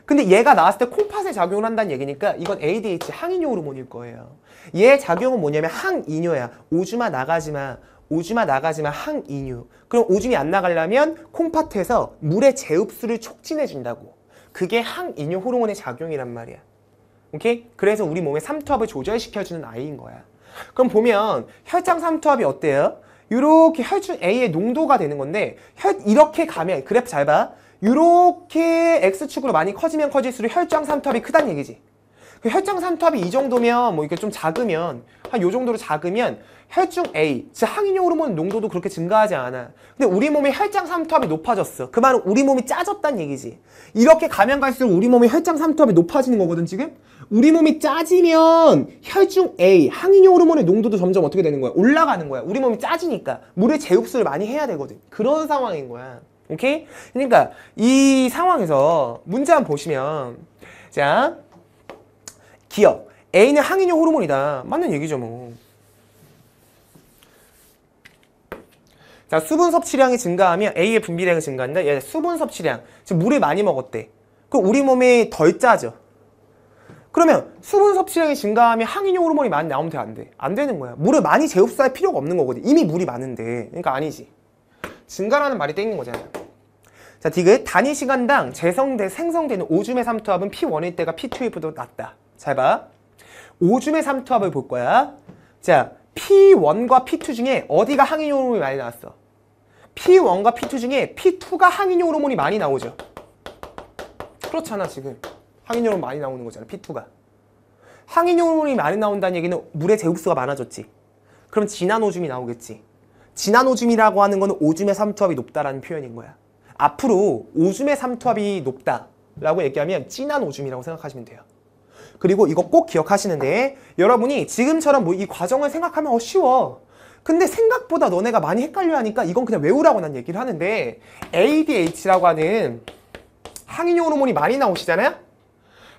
근데 얘가 나왔을 때 콩팥에 작용을 한다는 얘기니까 이건 ADH 항이뇨 호르몬일 거예요. 얘 작용은 뭐냐면 항이뇨야. 오줌아 나가지마. 오줌아 나가지마 항이뇨. 그럼 오줌이 안 나가려면 콩팥에서 물의 재흡수를 촉진해준다고. 그게 항이뇨 호르몬의 작용이란 말이야. 오케이? 그래서 우리 몸의 삼투압을 조절시켜주는 아이인 거야. 그럼 보면 혈장 삼투압이 어때요? 이렇게 혈중 A의 농도가 되는 건데 이렇게 가면 그래프 잘 봐. 이렇게 X축으로 많이 커지면 커질수록 혈장 삼투압이 크다는 얘기지. 그 혈장 삼투압이 이 정도면 뭐 이게 좀 작으면 한 요 정도로 작으면 혈중 A, 즉 항이뇨 호르몬 농도도 그렇게 증가하지 않아. 근데 우리 몸의 혈장 삼투압이 높아졌어. 그 말은 우리 몸이 짜졌다는 얘기지. 이렇게 가면 갈수록 우리 몸의 혈장 삼투압이 높아지는 거거든 지금. 우리 몸이 짜지면 혈중 A, 항이뇨 호르몬의 농도도 점점 어떻게 되는 거야? 올라가는 거야. 우리 몸이 짜지니까 물의 재흡수를 많이 해야 되거든. 그런 상황인 거야. 오케이? 그러니까 이 상황에서 문제 한번 보시면 자, 기억. A는 항이뇨 호르몬이다. 맞는 얘기죠 뭐. 자, 수분 섭취량이 증가하면 A의 분비량이 증가한다. 얘 수분 섭취량. 지금 물을 많이 먹었대. 그럼 우리 몸이 덜 짜져. 그러면 수분 섭취량이 증가하면 항이뇨 호르몬이 많이 나오면 돼, 안 돼? 안 되는 거야. 물을 많이 재흡수할 필요가 없는 거거든. 이미 물이 많은데. 그러니까 아니지. 증가라는 말이 땡긴 거잖아. 자, 디귿. 단위 시간당 생성되는 오줌의 삼투압은 P1일 때가 P2보다 낮다. 잘 봐. 오줌의 삼투압을 볼 거야. 자, P1과 P2 중에 어디가 항이뇨 호르몬이 많이 나왔어? P1과 P2 중에 P2가 항이뇨 호르몬이 많이 나오죠. 그렇잖아 지금. 항이뇨 호르몬 많이 나오는 거잖아. P2가. 항이뇨 호르몬이 많이 나온다는 얘기는 물의 재흡수가 많아졌지. 그럼 진한 오줌이 나오겠지. 진한 오줌이라고 하는 거는 오줌의 삼투압이 높다라는 표현인 거야. 앞으로 오줌의 삼투압이 높다라고 얘기하면 진한 오줌이라고 생각하시면 돼요. 그리고 이거 꼭 기억하시는데 여러분이 지금처럼 뭐 이 과정을 생각하면 쉬워. 근데 생각보다 너네가 많이 헷갈려 하니까 이건 그냥 외우라고 난 얘기를 하는데 ADH라고 하는 항이뇨 호르몬이 많이 나오시잖아요?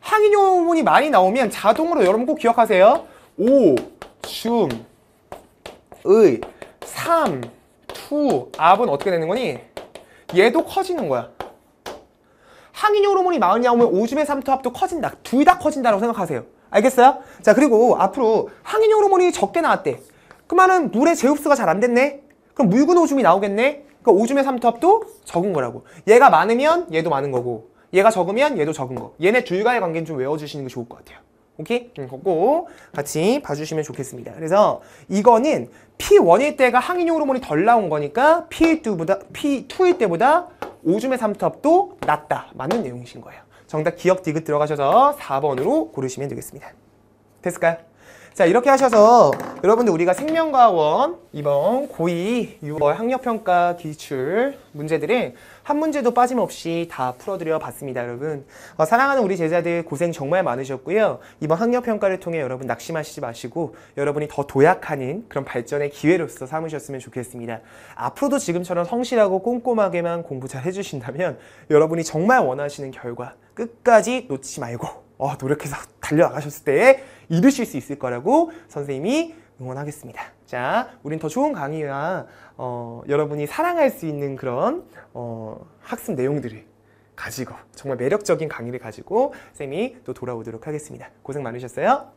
항이뇨 호르몬이 많이 나오면 자동으로 여러분 꼭 기억하세요. 오, 줌, 의, 삼, 투, 압은 어떻게 되는 거니? 얘도 커지는 거야. 항이뇨 호르몬이 많이 나오면 오줌의 삼투압도 커진다. 둘 다 커진다라고 생각하세요. 알겠어요? 자, 그리고 앞으로 항이뇨 호르몬이 적게 나왔대. 그 말은 물의 재흡수가 잘 안 됐네? 그럼 묽은 오줌이 나오겠네? 그러니까 오줌의 삼투압도 적은 거라고. 얘가 많으면 얘도 많은 거고 얘가 적으면 얘도 적은 거. 얘네 둘과의 관계는 좀 외워주시는 게 좋을 것 같아요. 오케이? 꼭 같이 봐주시면 좋겠습니다. 그래서 이거는 P1일 때가 항이뇨 호르몬이 덜 나온 거니까 P2일 때보다 오줌의 삼투압도 낮다. 맞는 내용이신 거예요. 정답 기억 디귿 들어가셔서 4번으로 고르시면 되겠습니다. 됐을까요? 자, 이렇게 하셔서 여러분들 우리가 생명과학원 이번 고2 6월 학력평가 기출 문제들을 한 문제도 빠짐없이 다 풀어드려 봤습니다. 여러분 사랑하는 우리 제자들 고생 정말 많으셨고요. 이번 학력평가를 통해 여러분 낙심하시지 마시고 여러분이 더 도약하는 그런 발전의 기회로서 삼으셨으면 좋겠습니다. 앞으로도 지금처럼 성실하고 꼼꼼하게만 공부 잘 해주신다면 여러분이 정말 원하시는 결과 끝까지 놓치지 말고 노력해서 달려나가셨을 때 이루실 수 있을 거라고 선생님이 응원하겠습니다. 자, 우린 더 좋은 강의와 여러분이 사랑할 수 있는 그런 학습 내용들을 가지고 정말 매력적인 강의를 가지고 쌤이 또 돌아오도록 하겠습니다. 고생 많으셨어요.